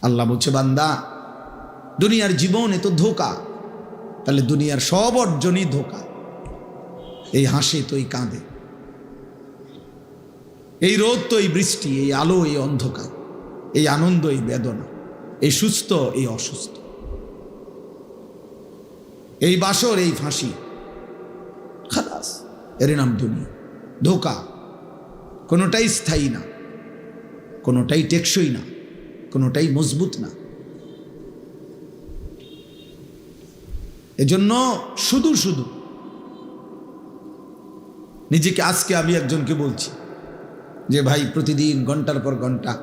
আল্লাহ বলছে, বান্দা দুনিয়ার জীবন এত ধোঁকা, তাহলে দুনিয়ার সব অর্জনই ধোঁকা। এই হাসে তো এই কাঁদে, এই রোদ তো এই বৃষ্টি, এই আলো এই অন্ধকার, এই আনন্দ এই বেদনা, এই সুস্থ এই অসুস্থ, এই বাসর এই ফাঁসি, খালাস, এর নাম দুনিয়া। ধোঁকা, কোনোটাই স্থায়ী না, কোনোটাই টেকসই না, কোনোটাই মজবুত না। এজন্য শুধু শুধু নিজেকে, আজকে আমি একজনকে বলছি যে ভাই প্রতিদিন ঘন্টার পর ঘন্টা,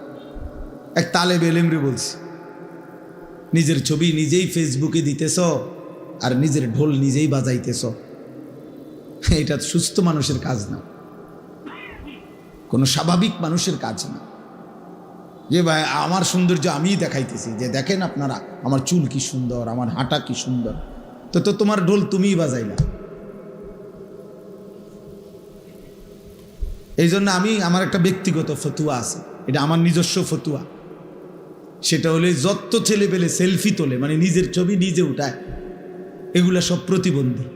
এক তালেবে ইলমরে বলছি, নিজের ছবি নিজেই ফেসবুকে দিতেছ আর নিজের ঢোল নিজেই বাজাইতেছ, এটা সুস্থ মানুষের কাজ না, কোনো স্বাভাবিক মানুষের কাজ না। যে ভাই আমার সৌন্দর্য আমিই দেখাইতেছি, যে দেখেন আপনারা আমার চুল কি সুন্দর, আমার হাঁটা কি সুন্দর, তো তো তোমার ঢোল তুমিই বাজাইলা। এই জন্য আমার একটা ব্যক্তিগত ফতুয়া আছে, এটা আমার নিজস্ব ফতুয়া। সেটা হলে যত ছেলে পেলে সেলফি তোলে, মানে নিজের ছবি নিজে উঠায়, এগুলা সব প্রতিবন্ধী।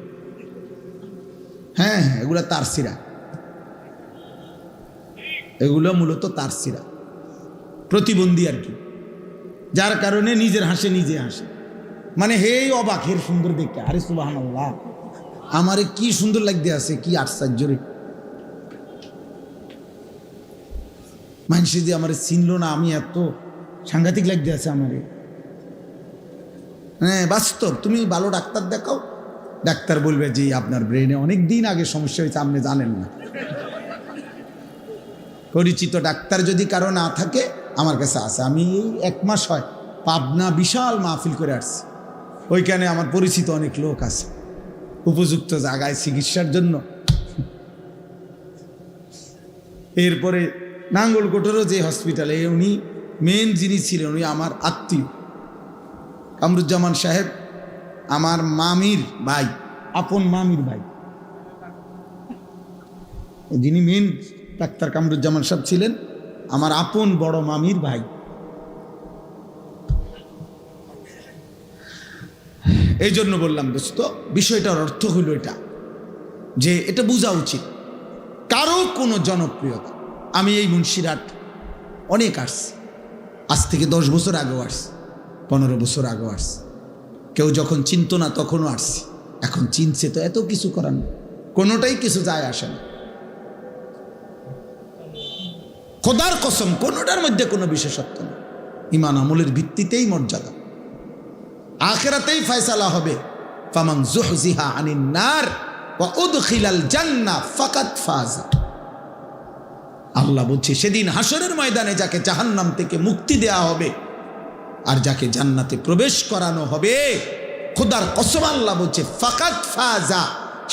হ্যাঁ, এগুলা তারসিরা, এগুলো মূলত তারসিরা, প্রতিবন্ধী আর কি, যার কারণে নিজের হাসে নিজে হাসে, মানে হেই অবাক, হের সুন্দর দেখতে, আরে সুবহানাল্লাহ, আমারে কি সুন্দর লাগতে আছে, কি আশ্চর্য রে, মানুষ যে আমার চিনল না, আমি এত সাংঘাতিক লাগতে আছে আমারে। হ্যাঁ বাস্তব, তুমি ভালো ডাক্তার দেখাও, ডাক্তার বলবে যে আপনার ব্রেনে অনেক দিন আগে সমস্যা হয়েছে, আপনি জানেন না। পরিচিত ডাক্তার যদি কারো না থাকে, আমার কাছে আছে, আমি এই 1 মাস হয় পাবনা বিশাল মাহফিল করে আসছি, ওইখানে আমার পরিচিত অনেক লোক আছে উপযুক্ত জায়গায় চিকিৎসার জন্য। এরপরে নাঙ্গলকোটেরও যে হসপিটালে, উনি মেন যিনি ছিলেন, উনি আমার আত্মীয়, কামরুজ্জামান সাহেব, আমার মামির ভাই, আপন মামির ভাই, যিনি মেন ডাক্তার কামরুজ্জামান সাহেব ছিলেন আমার আপন বড় মামির ভাই। এই জন্য বললাম দোস্ত, বিষয়টার অর্থ হইল এটা, যে এটা বোঝা উচিত, কারো কোনো জনপ্রিয়তা, আমি এই মুন্সিরহাট অনেক আসছি, আজ থেকে 10 বছর আগেও আসছি, 15 বছর আগেও আসছি, কেউ যখন চিনত না তখনও আসছি, এখন চিনছে তো এত কিছু করার না, কোনোটাই কিছু যায় আসে না। খোদার কসম, কোনোটার মধ্যে কোনো বিশেষত্ব না, ঈমান আমলের ভিত্তিতেই মর্যাদা, আখিরাতেই ফয়সালা হবে। ফামান যুহজিহা আনিন নার ওয়া উদখিলাল জান্নাহ ফাকাদ ফাজা। আল্লাহ বলছে সেদিন হাসরের ময়দানে যাকে জাহান্নাম থেকে মুক্তি দেয়া হবে আর যাকে জান্নাতে প্রবেশ করানো হবে, খোদার কসম আল্লাহ বলছে ফাকাদ ফাজা,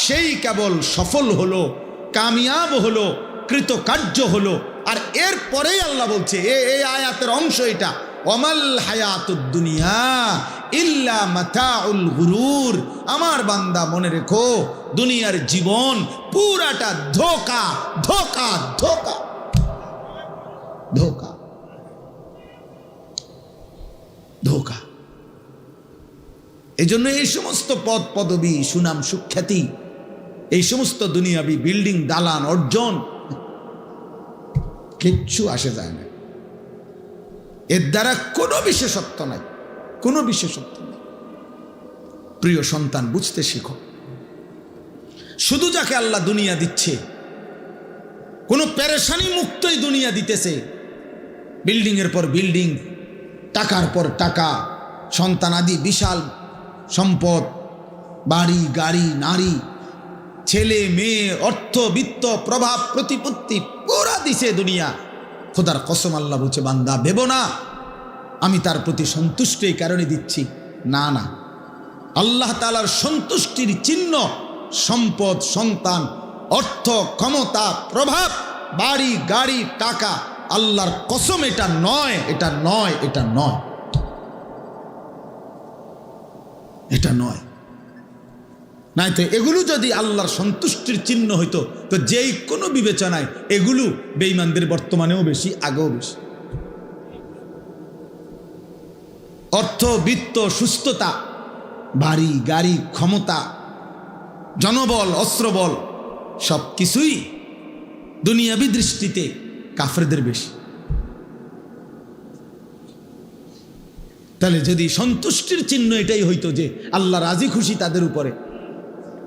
সেই কেবল সফল হলো, কামিয়াব হলো, কৃতকার্য হলো। আর এরপরেই আল্লাহ বলছে, এই আয়াতের অংশ এটা, ওয়ামাল হায়াতুদ দুনিয়া ইল্লা মাতাউল গুরুর। আমার বান্দা মনে রেখো, দুনিয়ার জীবন পুরাটা ধোঁকা, ধোঁকা, ধোঁকা, ধোঁকা, ধোঁকা। এই জন্য এই সমস্ত পদ পদবী, সুনাম সুখ্যাতি, এই সমস্ত দুনিয়াবি বিল্ডিং, দালান, অর্জন, কিচ্ছু আসে যায় না, এর দ্বারা কোনো বিশেষত্ব নাই, কোনো বিশেষত্ব নেই। প্রিয় সন্তান, বুঝতে শিখো, শুধু যাকে আল্লাহ দুনিয়া দিচ্ছে, কোনো পেরেশানি মুক্তই দুনিয়া দিতেছে, বিল্ডিংয়ের পর বিল্ডিং, টাকার পর টাকা, সন্তানাদি, বিশাল সম্পদ, বাড়ি গাড়ি, নারী, ছেলে মেয়ে, অর্থ বিত্ত, প্রভাব প্রতিপত্তি, পুরা দিছে দুনিয়া। খোদার কসম আল্লাহ বলছে, বান্দা ভেবো না আমি তার প্রতি সন্তুষ্ট এই কারণে দিচ্ছি, না না, আল্লাহ তাআলার সন্তুষ্টির চিহ্ন সম্পদ, সন্তান, অর্থ, ক্ষমতা, প্রভাব, বাড়ি গাড়ি, টাকা, আল্লাহর কসম এটা নয়, এটা নয়, এটা নয়, এটা নয়। নাই তো এগুলো যদি আল্লাহর সন্তুষ্টির চিহ্ন হইতো, তো যেই কোনো বিবেচনায় এগুলো বেঈমানদের বর্তমানেও বেশি, আগেও বেশি। অর্থ, বিত্ত, সুস্থতা, বাড়ি গাড়ি, ক্ষমতা, জনবল, অস্ত্রবল সব কিছুই দুনিয়াবি দৃষ্টিতে কাফেরদের বেশি। তাহলে যদি সন্তুষ্টির চিহ্ন এটাই হইতো যে আল্লাহ রাজি খুশি তাদের উপরে,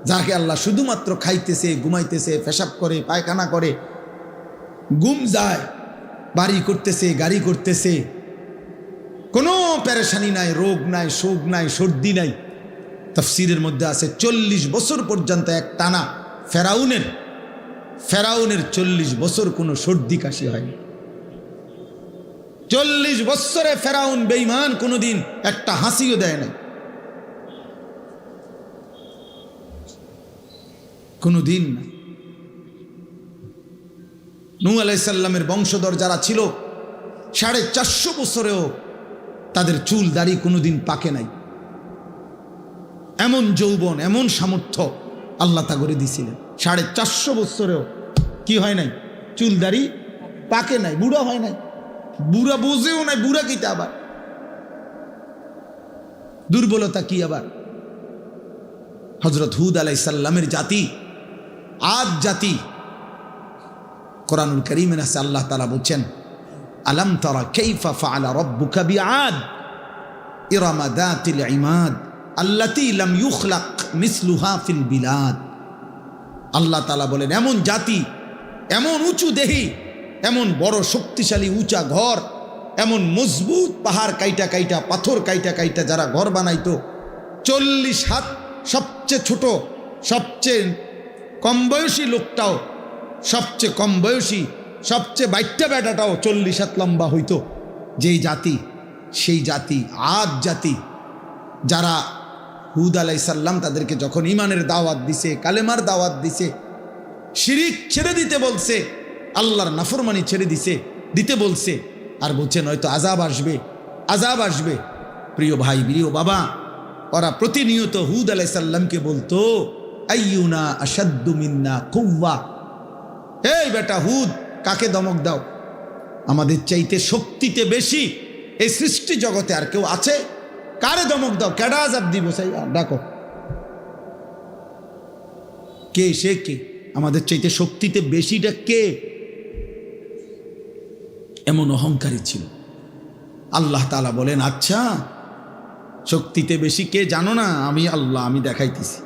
যাকে আল্লাহ শুধুমাত্র খাইতেছে, ঘুমাইতেছে, পেশাব করে, পায়খানা করে, ঘুম যায়, বাড়ি করতেছে, গাড়ি করতেছে, কোনো পেরেশানি নাই, রোগ নাই, শোক নাই, সর্দি নাই। তাফসীরের মধ্যে আছে 40 বছর পর্যন্ত এক টানা ফেরাউনের 40 বছর কোনো সর্দি কাশি হয়নি। 40 বছরে ফেরাউন বেঈমান কোনোদিন একটা হাসিও দেয় নাই, কোনোদিন না। নূহ আলাইহিস সালামের বংশধর যারা ছিল 450 বছরেও তাদের চুল দাড়ি কোনোদিন পাকে নাই। এমন যৌবন, এমন সামর্থ্য আল্লাহ তা করে দিয়েছিলেন। 450 বছরেও কি হয় নাই? চুল দাড়ি পাকে নাই, বুড়া হয় নাই, বুড়া বোঝেও নাই। বুড়া কিটা আবার? দুর্বলতা কি আবার? হযরত হুদ আলাইহিস সালামের জাতি, আদ জাতি, কোরআনুল কারীমে আছে আল্লাহ তাআলা বলছেন, আলাম তারা কাইফা ফাআলা রাব্বুকা বিআদ ইরামা যাতিল ইমাদ আল্লাতী লাম ইউখলাক মিসলুহা ফিল বিলাদ। আল্লাহ তাআলা বলেন, এমন জাতি, এমন উঁচু দেহি, এমন বড় শক্তিশালী উঁচা ঘর, এমন মজবুত পাহাড় কাইটা কাইটা, পাথর কাইটা কাইটা যারা ঘর বানাইতো, 40 হাত সবচেয়ে ছোট, সবচেয়ে কম বয়সী লোকটাও, সবচেয়ে কম বয়সী, সবচেয়ে বাইট্টা বেটাটাও 40 হাত লম্বা হইতো। যেই জাতি, সেই জাতি আদ জাতি, যারা হুদ আলাইহিস সালাম তাদেরকে যখন ঈমানের দাওয়াত দিছে, কালেমার দাওয়াত দিছে, শিরিক ছেড়ে দিতে বলছে, আল্লাহর নাফরমানি ছেড়ে দিতে বলছে, আর বলছেন হয়তো আযাব আসবে, আযাব আসবে। প্রিয় ভাই, প্রিয় বাবা, ওরা প্রতিনিয়ত হুদ আলাইহিস সালামকে বলতো, আইয়ুনা আশাদ্দু মিন্না কুওয়া, এই বেটা হুদ, কাকে দমক দাও? আমাদের চাইতে শক্তিতে বেশি এই সৃষ্টি জগতে আর কেউ আছে? কারে দমক দাও? কেডা আযাব দিব? সেই ডাকো, কে? সে কে? আমাদের চাইতে শক্তিতে বেশিটা কে? এমন অহংকারী ছিল। আল্লাহ তাআলা বলেন, আচ্ছা শক্তিতে বেশি কে জানো না? আমি আল্লাহ, আমি দেখাইতেছি।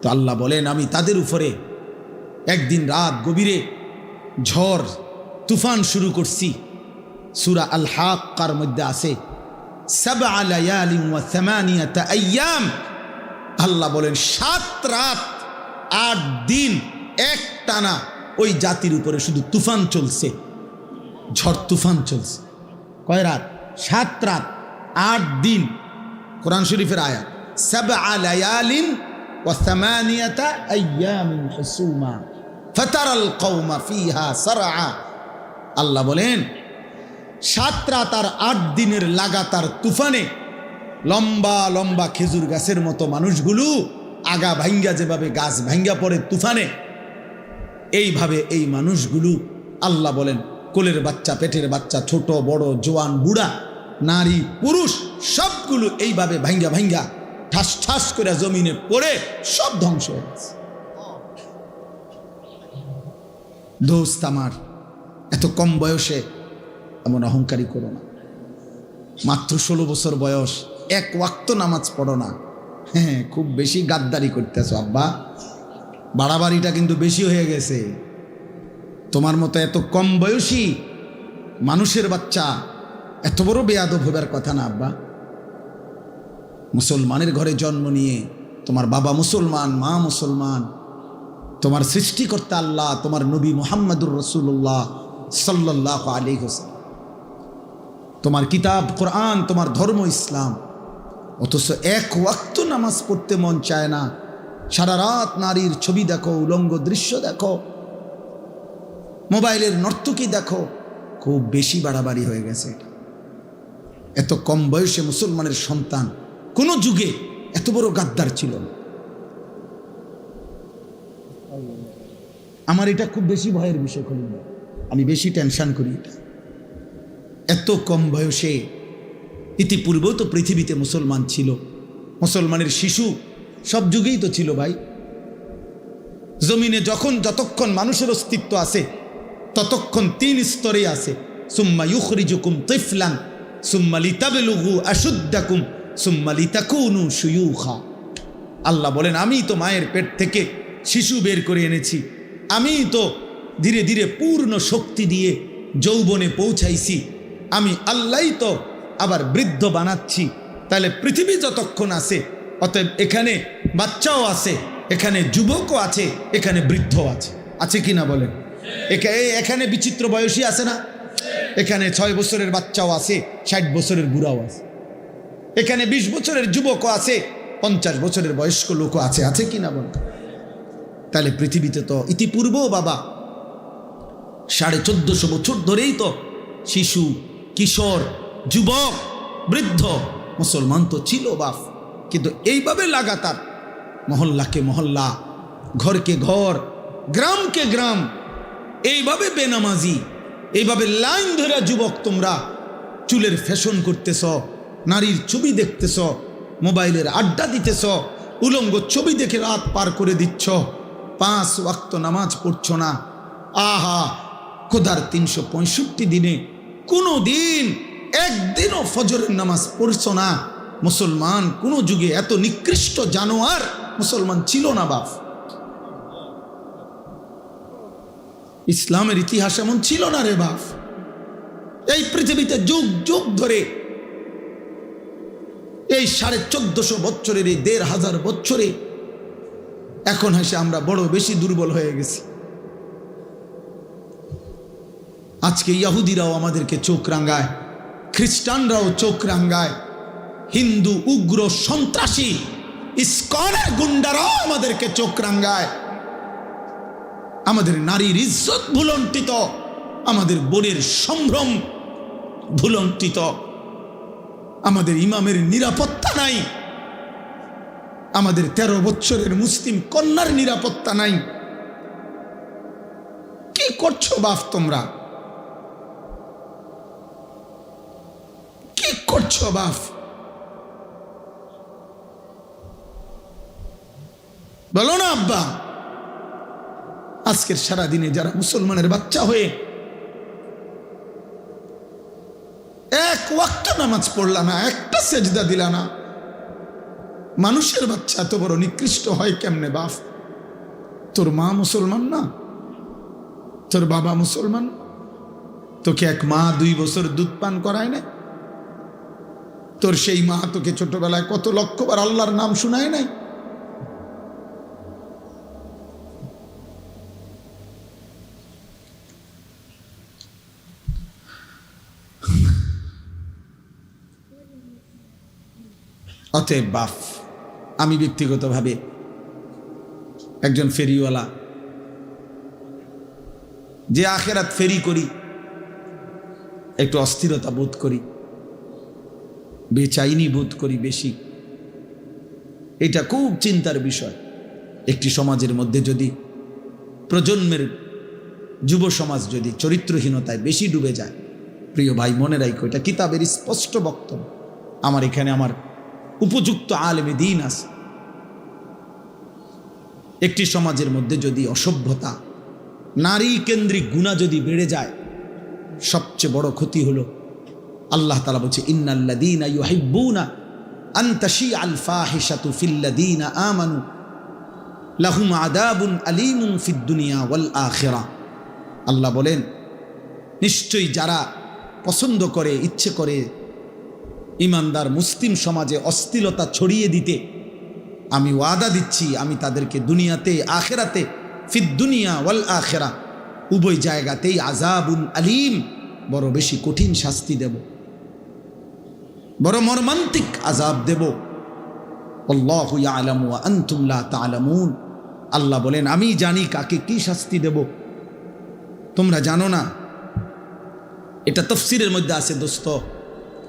তো আল্লাহ বলেন, আমি তাদের উপরে একদিন রাত গভীরে ঝড় তুফান শুরু করছি। সূরা আল হাক্কার মধ্যে আছে, সাবআ লায়ালিন ওয়া সামানিয়াতা আইয়াম। আল্লাহ বলেন 7 রাত 8 দিন এক টানা ওই জাতির উপরে শুধু তুফান চলছে, ঝড় তুফান চলছে। কয় রাত? 7 রাত 8 দিন। কোরআন শরীফের আয়াত, সাবআ লায়ালিন ওয়া সামানিয়াতা আইয়ামিন হুসুমা ফাতারাল কওমা ফিহা সারআ। আল্লাহ বলেন 7 রাত আর 8 দিনের লাগাতার তুফানে লম্বা লম্বা খেজুর গাছের মতো মানুষগুলো আগা ভাঙ্গা, যেভাবে গাছ ভাঙ্গা পড়ে তুফানে, এইভাবে এই মানুষগুলো আল্লাহ বলেন কোলের বাচ্চা, পেটের বাচ্চা, ছোট বড়, জোয়ান বুড়া, নারী পুরুষ সবগুলো এইভাবে ভাঙ্গা ভাঙ্গা ঠাস ঠাস করে জমিনে পড়ে সব ধ্বংস হয়ে গেছে। দোস্ত আমার, এত কম বয়সে এমন অহংকারী করো না। মাত্র 16 বছর বয়স, 1 ওয়াক্ত নামাজ পড়ো না। হ্যাঁ, খুব বেশি গাদ্দারি করতেছো আব্বা, বাড়াবাড়িটা কিন্তু বেশি হয়ে গেছে। তোমার মতো এত কম বয়সী মানুষের বাচ্চা এত বড় বেয়াদব হবার কথা না আব্বা। মুসলমানের ঘরে জন্ম নিয়ে, তোমার বাবা মুসলমান, মা মুসলমান, তোমার সৃষ্টিকর্তা আল্লাহ, তোমার নবী মুহাম্মদুর রাসূলুল্লাহ সাল্লাল্লাহু আলাইহি ওয়াসাল্লাম, তোমার কিতাব কোরআন, তোমার ধর্ম ইসলাম, অথচ 1 ওয়াক্ত নামাজ পড়তে মন চায় না। সারা রাত নারীর ছবি দেখো, উলঙ্গ দৃশ্য দেখো, মোবাইলের নর্তকী দেখো। খুব বেশি বাড়াবাড়ি হয়ে গেছে। এত কম বয়সে মুসলমানের সন্তান কোন যুগে এত বড় গাদ্দার ছিল না। আমার এটা খুব বেশি ভয়ের বিষয়, আমি বেশি টেনশন করি। এটা এত কম বয়সে ইতিপূর্বেও তো পৃথিবীতে মুসলমান ছিল, মুসলমানের শিশু সব যুগেই তো ছিল ভাই। জমিনে যতক্ষণ মানুষের অস্তিত্ব আছে ততক্ষণ 3 স্তরে আছে। সুম্মা ইউখরিজুকুম তিফলান সুম্মা লিতাবলুগু আশুদ্দাকুম সুম্মা লিতাকুনু শুয়ুখা। আল্লাহ বলেন, আমি তো মায়ের পেট থেকে শিশু বের করে এনেছি, আমি তো ধীরে ধীরে পূর্ণ শক্তি দিয়ে যৌবনে পৌঁছাইছি, আমি আল্লাহই তো আবার বৃদ্ধ বানাচ্ছি। তাহলে পৃথিবী যতক্ষণ আছে, অতএব এখানে বাচ্চাও আছে, এখানে যুবকও আছে, এখানে বৃদ্ধ আছে। আছে কি না বলেন? এখানে বিচিত্র বয়সী আছে না? এখানে 6 বছরের বাচ্চাও আছে, 60 বছরের বুড়াও আছে, এখানে 20 বছরের যুবকও আছে, 50 বছরের বয়স্ক লোকও আছে। আছে কি না বলেন? তাহলে পৃথিবীতে তো ইতিপূর্বেও বাবা 1450 বছর ধরেই তো শিশু, কিশোর, যুবক, বৃদ্ধ মুসলমান তো ছিল বাপ। কিন্তু এইভাবে লাগাতার মহল্লাকে মহল্লা, ঘরকে ঘর, গ্রামকে গ্রাম, এইভাবে বেনামাজি, এইভাবে লাইন ধরে যুবক তোমরা চুলের ফ্যাশন করতেছ, নারীর ছবি দেখতেছ, মোবাইলের আড্ডা দিতেছ, উলঙ্গ ছবি দেখে রাত পার করে দিচ্ছ, 5 ওয়াক্ত নামাজ পড়ছ না। আহা, খোদার 365 দিনে কোনো দিন একদিনও ফজরের নামাজ পড়ছ না। মুসলমান কোন যুগে এত নিকৃষ্ট জানোয়ার মুসলমান ছিল না বাপ। ইসলামের ইতিহাস এমন ছিল না রে বাপ। এই পৃথিবীতে যুগ যুগ ধরে এই 1450 বছরের, এই 1500 বছরে এখন হেসে আমরা বড় বেশি দুর্বল হয়ে গেছি। আজকে ইহুদিরাও আমাদেরকে চোখ রাঙায়, খ্রিস্টানরাও চোখ রাঙায়, হিন্দু উগ্র সন্ত্রাসী ইসকনের গুন্ডারাও আমাদেরকে চোখ রাঙায়। আমাদের নারীর ইজ্জত ভুলণ্ঠিত, আমাদের বোনের সম্ভ্রম ভুলণ্ঠিত, আমাদের ইমামের নিরাপত্তা নাই, আমাদের 13 বছরের মুসলিম কন্যার নিরাপত্তা নাই। কি করছো বাপ তোমরা? কি করছো বাপ? বলো না আব্বা। আজকের সারাদিনে যারা মুসলমানের বাচ্চা হয়ে 1 ওয়াক্ত নামাজ পড়লা না, একটা সেজদা দিলা না, মানুষের বাচ্চা এত বড় নিকৃষ্ট হয় কেমনে বাপ? তোর মা মুসলমান না? তোর বাবা মুসলমান? তোকে এক মা 2 বছর দুধ পান করায় না? তোর সেই মা তোকে ছোটবেলায় কত লক্ষবার আল্লাহর নাম শোনায় নাই? অতএব বাপ, আমি ব্যক্তিগতভাবে একজন ফেরিওয়ালা, যে আখেরাত ফেরি করি, একটু অস্থিরতা বোধ করি, বেচাইনি বোধ করি বেশি। এটা খুব চিন্তার বিষয়। একটি সমাজের মধ্যে যদি প্রজন্মের যুব সমাজ যদি চরিত্রহীনতায় বেশি ডুবে যায়, প্রিয় ভাই মনে রাখো, এটা কিতাবের স্পষ্ট বক্তব্য। আমার এখানে আমার উপযুক্ত আলেমে দ্বীন আছে। একটি সমাজের মধ্যে যদি অসভ্যতা, নারী কেন্দ্রিক গুনাহ যদি বেড়ে যায়, সবচেয়ে বড় ক্ষতি হলো আল্লাহ তাআলা বলছে, ইন্নাল্লাযীনা ইউহিব্বুনা আন তাশিআল ফাহিশাতু ফিল্লাযীনা আমানু লাহুম আযাবুন আলীমুন ফিদ দুনিয়া ওয়াল আখিরাহ। আল্লাহ বলেন, নিশ্চয়ই যারা পছন্দ করে, ইচ্ছে করে ইমানদার মুসলিম সমাজে অশ্লীলতা ছড়িয়ে দিতে, আমি ওয়াদা দিচ্ছি আমি তাদেরকে দুনিয়াতে, আখিরাতে, ফিদ দুনিয়া ওয়াল আখিরাহ, উভয় জায়গাতেই আযাবুন আলীম, বড় বেশি কঠিন শাস্তি দেব, বড় মর্মান্তিক আযাব দেব। আল্লাহু ইয়ালামু ওয়া আনতুম লা তা'লামুন। আল্লাহ বলেন, আমি জানি কাকে কি শাস্তি দেব, তোমরা জানো না। এটা তাফসীরের মধ্যে আছে দোস্ত।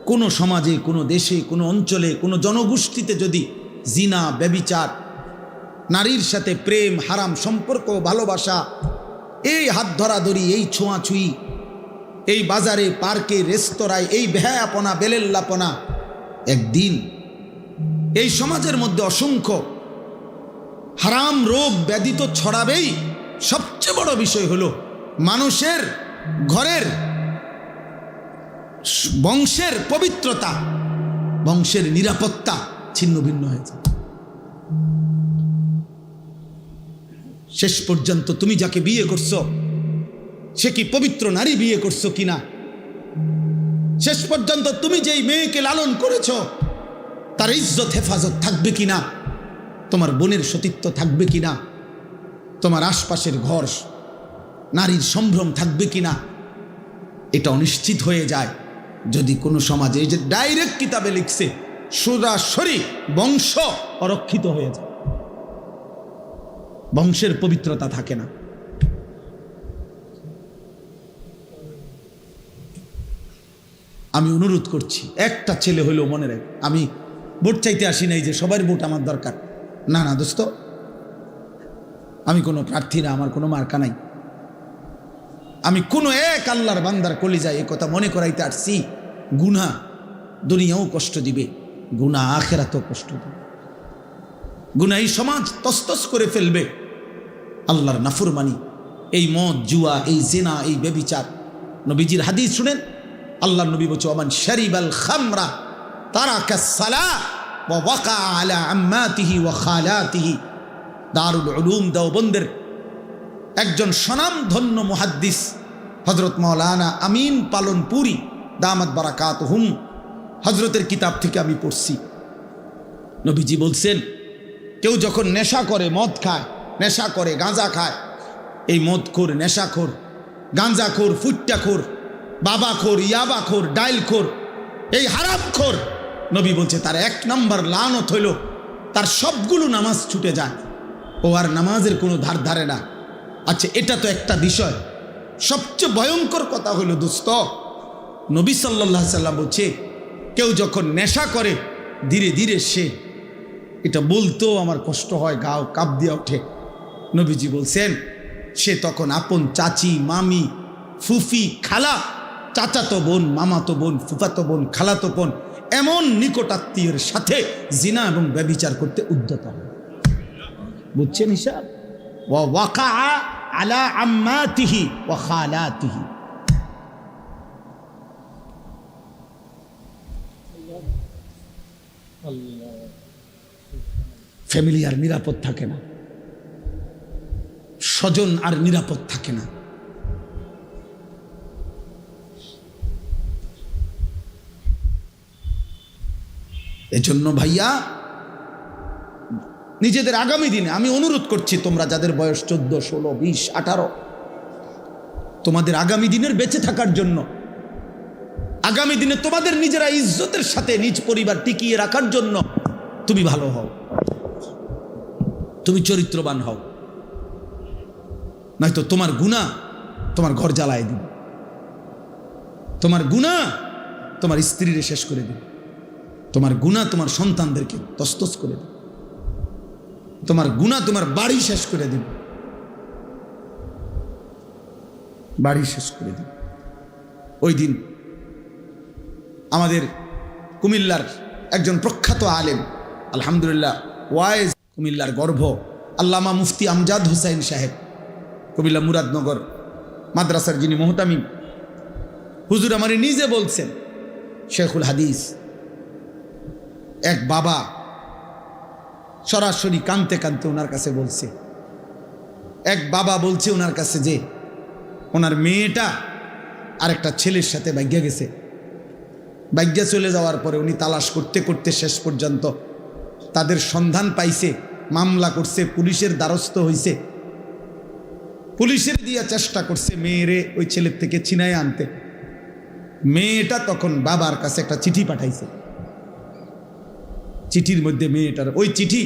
কোনো সমাজে, কোনো দেশে, কোনো অঞ্চলে, কোনো জনগোষ্ঠীতে যদি জিনা, ব্যভিচার, নারীর সাথে প্রেম, হারাম সম্পর্ক, ভালোবাসা, এই হাত ধরাধরি, এই ছোঁয়াছুঁই, এই বাজারে, পার্কে, রেস্তোরাঁয়, এই বেহায়াপনা, বেলেল্লাপনা, একদিন এই সমাজের মধ্যে অসংখ্য হারাম রোগ ব্যাধি তো ছড়াবেই, সবচেয়ে বড় বিষয় হলো মানুষের ঘরের বংশের পবিত্রতা, বংশের নিরাপত্তা ছিন্ন ভিন্ন হয়েছে। শেষ পর্যন্ত তুমি যাকে বিয়ে করছো সে কি পবিত্র নারী বিয়ে করছো কিনা, শেষ পর্যন্ত তুমি যেই মেয়েকে লালন করেছো তার ইজ্জত হেফাজত থাকবে কিনা, তোমার বোনের সতীত্ব থাকবে কিনা, তোমার আশপাশের ঘর নারীর সম্ভ্রম থাকবে কিনা, এটা অনিশ্চিত হয়ে যায় যদি কোনো সমাজে, এই যে ডাইরেক্ট কিতাবে লিখছে, সরাসরি বংশ অরক্ষিত হয়ে যায়, বংশের পবিত্রতা থাকে না। আমি অনুরোধ করছি, একটা ছেলে হইলেও মনে রাখ, আমি ভোট চাইতে আসি নাই যে সবার ভোট আমার দরকার, না না দোস্ত, আমি কোনো প্রার্থী না, আমার কোনো মার্কা নাই, আমি কোনো এক আল্লাহর বান্দার কলিজায় এ কথা মনে করাইতে আসছি, গুনাহ দুনিয়াও কষ্ট দিবে, গুনাহ আখিরাতেও কষ্ট দিবে, গুনাহ এই সমাজ তসতস করে ফেলবে, আল্লাহর নাফরমানি, এই মদ জুয়া, এই জিনা, এই ব্যভিচার। নবীজির হাদিস শুনেন, আল্লাহর নবী বলছে, ওমান শারিবাল খামরা তারাকাস সালাহ ওয়া ওয়াকা আলা আম্মাতিহি ওয়া খালাতিহি। দারুল উলুম দেওবন্দের একজন স্বনামধন্য মুহাদ্দিস হযরত মাওলানা আমিন পালনপুরি দামাত বারাকাতুহুম, হযরতের কিতাব থেকে আমি পড়ছি, নবীজি বলছেন, কেউ যখন নেশা করে, মদ খায়, নেশা করে, গাঁজা খায়, এই মদখোর, নেশাখোর, গাঁজাখোর, ফুট্টাখোর, বাবাখোর, ইয়াবাখোর, ডাইলখোর, এই হারামখোর, নবী বলছে তার এক নম্বর লানত হইল তার সবগুলো নামাজ ছুটে যায়, ও আর নামাজের কোনো ধার ধারে না। আচ্ছা, এটা তো একটা বিষয়, সবচেয়ে ভয়ঙ্কর কথা হইল দোস্ত, নবী সাল্লাল্লাহু আলাইহি সাল্লাম বলছে, কেউ যখন নেশা করে ধীরে ধীরে সে, এটা বলতেও আমার কষ্ট হয়, গাও কাঁপ দিয়ে ওঠে, নবীজি বলছেন সে তখন আপন চাচি, মামি, ফুফি, খালা, চাচাতো বোন, মামাতো বোন, ফুফাতো বোন, খালাতো বোন, এমন নিকটাত্মীয়ের সাথে জিনা এবং ব্যভিচার করতে উদ্যত হয়। বুঝছেন হিসাব? ওয়া ওয়াকা আলা আম্মাতিহি ওয়া খালাতিহি। ফ্যামিলি আর নিরাপদ থাকে না, স্বজন আর নিরাপদ থাকে না। এজন্য ভাইয়া, নিজেদের আগামী দিনে আমি অনুরোধ করছি, তোমরা যাদের বয়স 14, 16, 20, 18, তোমাদের আগামী দিনের বেঁচে থাকার জন্য, আগামী দিনে তোমাদের নিজেরা ইজ্জতের সাথে নিজ পরিবার টিকিয়ে রাখার জন্য তুমি ভালো হও, তুমি চরিত্রবান হও, নয়তো তোমার গুনাহ তোমার ঘর জ্বালায় দিবে, তোমার গুনাহ তোমার স্ত্রীরে শেষ করে দিবে, তোমার গুনাহ তোমার সন্তানদেরকে তসতস করে দিবে, তোমার গুনাহ তোমার বাড়ি শেষ করে দিবে, বাড়ি শেষ করে দিবে। ওই দিন আমাদের কুমিল্লার একজন প্রখ্যাত আলেম, আলহামদুলিল্লাহ ওয়াইজ, কুমিল্লার গর্ভ, আল্লামা মুফতি আমজাদ হুসাইন সাহেব, কুমিল্লা মুরাদনগর মাদ্রাসার যিনি মোহতামিম, হুজুর আমারে নিজে বলছেন, শেখুল হাদিস, এক বাবা সরাসরি কানতে কানতে ওনার কাছে বলছে, এক বাবা বলছে ওনার কাছে যে ওনার মেয়েটা আরেকটা ছেলের সাথে ভাগ্যা গেছে, ভাগ্যা চলে যাওয়ার পরে উনি তালাশ করতে করতে শেষ পর্যন্ত তাদের সন্ধান পাইছে, মামলা করছে, পুলিশের দ্বারস্থ হয়েছে, পুলিশের দিয়া চেষ্টা করছে মেয়েরে ওই ছেলের থেকে ছিনায় আনতে। মেয়েটা তখন বাবার কাছে একটা চিঠি পাঠাইছে, চিঠির মধ্যে মেয়েটার ওই চিঠি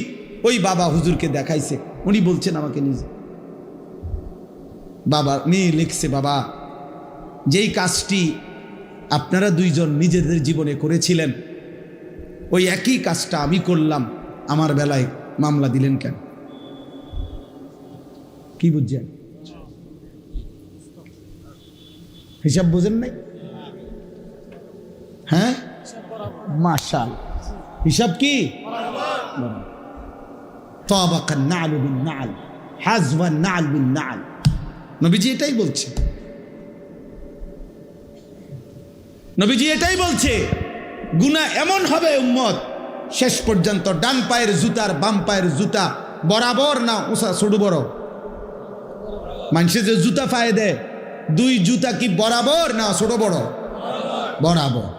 ওই বাবা হুজুরকে দেখাইছে, উনি বলছেন আমাকে নিজে, বাবা মেয়ে লিখছে, বাবা যেই কাজটি আপনারা দুইজন নিজেদের জীবনে করেছিলেন ওই একই কাজটা আমি করলাম, আমার বেলায় মামলা দিলেন কেন? কি বুঝছেন? হিসাব বোঝেন নাই? হ্যাঁ, মাশাআল্লাহ, হিসাব কি? তাবাকান নাল বিন নাল, হাজওয়ান নাল বিন নাল। নবীজি এটাই বলছে, নবীজি এটাই বলছে গুনাহ এমন হবে উম্মত শেষ পর্যন্ত ডান পায়ের জুতার বাম পায়ের জুতা বরাবর না উঁচা ছোট বড়? মানুষে যে জুতা পায়ে দেয়, দুই জুতা কি বরাবর না ছোট বড়? বরাবর।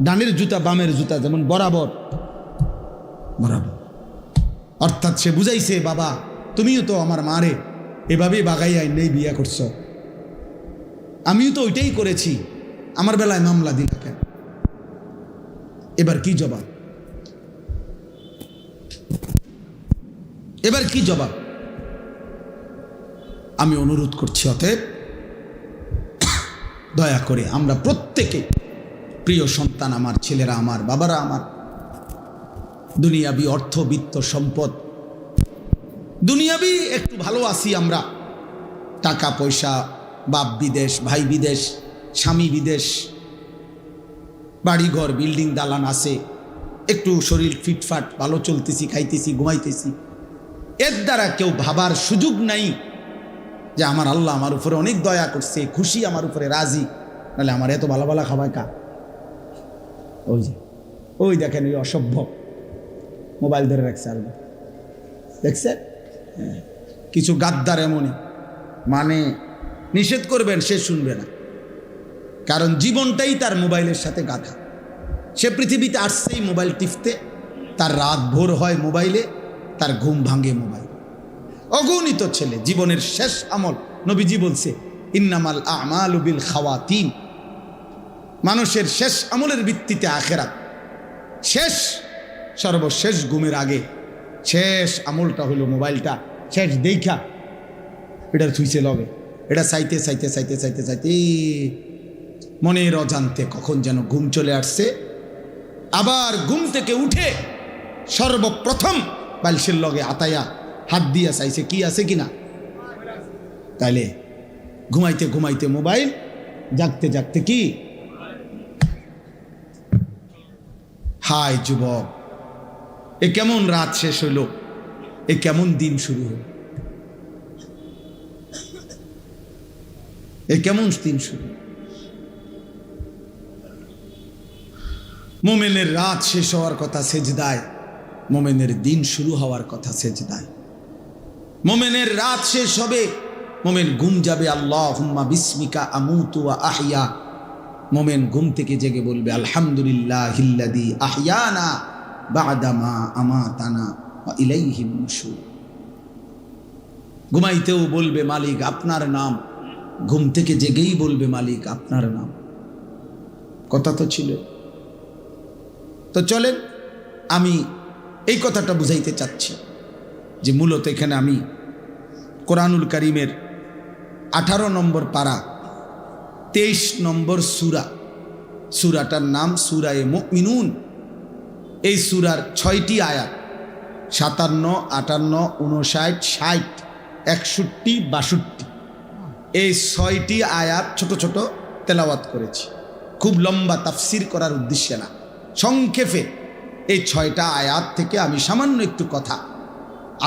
ডানের জুতা বামের জুতা যেমন বরাবর বরাবর। অর্থাৎ সে বুঝাইছে, বাবা তুমিও তো আমার মারে এভাবেই বাগাইয়া নেই বিয়া করছো, আমিও তো ওইটাই করেছি, আমার বেলায় মামলা দিল কেন? এবার কি জবাব? এবার কি জবাব? আমি অনুরোধ করছি, অতএব দয়া করে আমরা প্রত্যেকে, প্রিয় সন্তান আমার, ছেলেরা আমার, বাবারা আমার, দুনিয়াবি অর্থ বিত্ত সম্পদ, দুনিয়াবি একটু ভালো আছি আমরা, টাকা পয়সা, বাপ বিদেশ, ভাই বিদেশ, স্বামী বিদেশ, বাড়িঘর বিল্ডিং দালান আছে, একটু শরীর ফিটফাট, ভালো চলতেছি, খাইতেছি, ঘুমাইতেছি, এর দ্বারা কেউ ভাবার সুযোগ নাই যে আমার আল্লাহ আমার উপরে অনেক দয়া করছে, খুশি, আমার উপরে রাজি, নাহলে আমার এত ভালো ভালো খাবার কা? ওই যে ওই দেখেন, ওই অসভ্য মোবাইল ধরে রাখছে, আল্লাহ দেখছেন? কিছু গাদ্দার এমনই, মানে নিষেধ করবেন সে শুনবে না, কারণ জীবনটাই তার মোবাইলের সাথে গাঁথা। সে পৃথিবীতে আসছেই মোবাইল টিপতে, তার রাত ভোর হয় মোবাইলে, তার ঘুম ভাঙে মোবাইল। অগণিত ছেলে জীবনের শেষ আমল, নবীজি বলছে ইন্নামাল আমালু বিল খাওয়াতিম, মানুষের শেষ আমলের ভিত্তিতে আখেরাত। শেষ সর্বশেষ ঘুমের আগে শেষ আমলটা হলো মোবাইলটা শেষ দেখা এটার থুইছে লগে, এটা চাইতে চাইতে চাইতে চাইতে চাইতে মনের অজান্তে কখন যেন ঘুম চলে আসছে। আবার ঘুম থেকে উঠে সর্বপ্রথম বালিশের লগে আতায়া হাত দিয়া চাইছে কি আছে কিনা, তাইলে ঘুমাইতে ঘুমাইতে মোবাইল, জাগতে জাগতে কি? হায় যুবক, এ কেমন রাত শেষ হইল, এ কেমন দিন শুরু হল, এ কেমন দিন শুরু? মোমেনের রাত শেষ হওয়ার কথা সেজদায়, মোমেনের দিন শুরু হওয়ার কথা সেজদায়। মোমেনের রাত শেষ হবে, মোমেন ঘুম যাবে আল্লাহুম্মা বিসমিকা আমুতু ওয়া আহইয়া। মোমেন ঘুম থেকে জেগে বলবে আলহামদুলিল্লাহিল্লাযী আহইয়ানা বা'দা মা আমাতানা ওয়া ইলাইহিন নুশুর। ঘুমাইতেও বলবে মালিক আপনার নাম, ঘুম থেকে জেগেই বলবে মালিক আপনার নাম। কথা তো ছিল। তো চলেন, আমি এই কথাটা বুঝাইতে চাচ্ছি যে মূলত এখানে আমি কোরআনুল কারীমের 18 নম্বর পারা 23 নম্বর সূরা, সূরাটার নাম সূরায়ে মুমিনুন। এই সূরার 6টি আয়াত 57, 58, 59, 60, 61, 62 এই 6টি আয়াত ছোট ছোট তেলাওয়াত করেছি। খুব লম্বা তাফসির করার উদ্দেশ্যে না, সংক্ষেপে এই 6টা আয়াত থেকে আমি সামান্য একটু কথা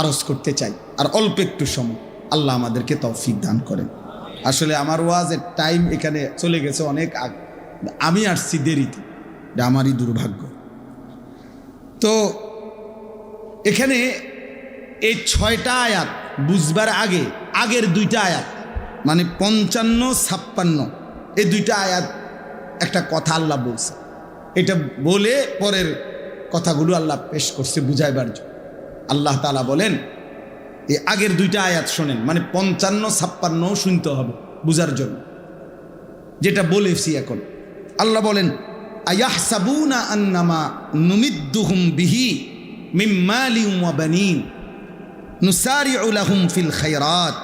আরজ করতে চাই, আর অল্প একটু সময়। আল্লাহ আমাদেরকে তৌফিক দান করেন। আসলে আমার ওয়াজের টাইম এখানে চলে গেছে অনেক আগে, আমি আসছি দেরিতে, এটা আমারই দুর্ভাগ্য। তো এখানে এই 6টা আয়াত বুঝবার আগে আগের 2টা আয়াত মানে 55, 56 এই 2টা আয়াত একটা কথা আল্লাহ বলছে, এটা বলে পরের কথাগুলো আল্লাহ পেশ করছে বুঝাইবার জন্য। আল্লাহ তাআলা বলেন, এই আগের 2টা আয়াত শোনেন, মানে 55, 56 শুনতে হবে বুঝার জন্য, যেটা বলেছি এখন। আল্লাহ বলেন আয়াহসাবুনা আন্নামা নুমিদ্দুহুম বিহি মিন মালিন ওয়া বানিন নুসারিউ লাহুম ফিল খায়রাত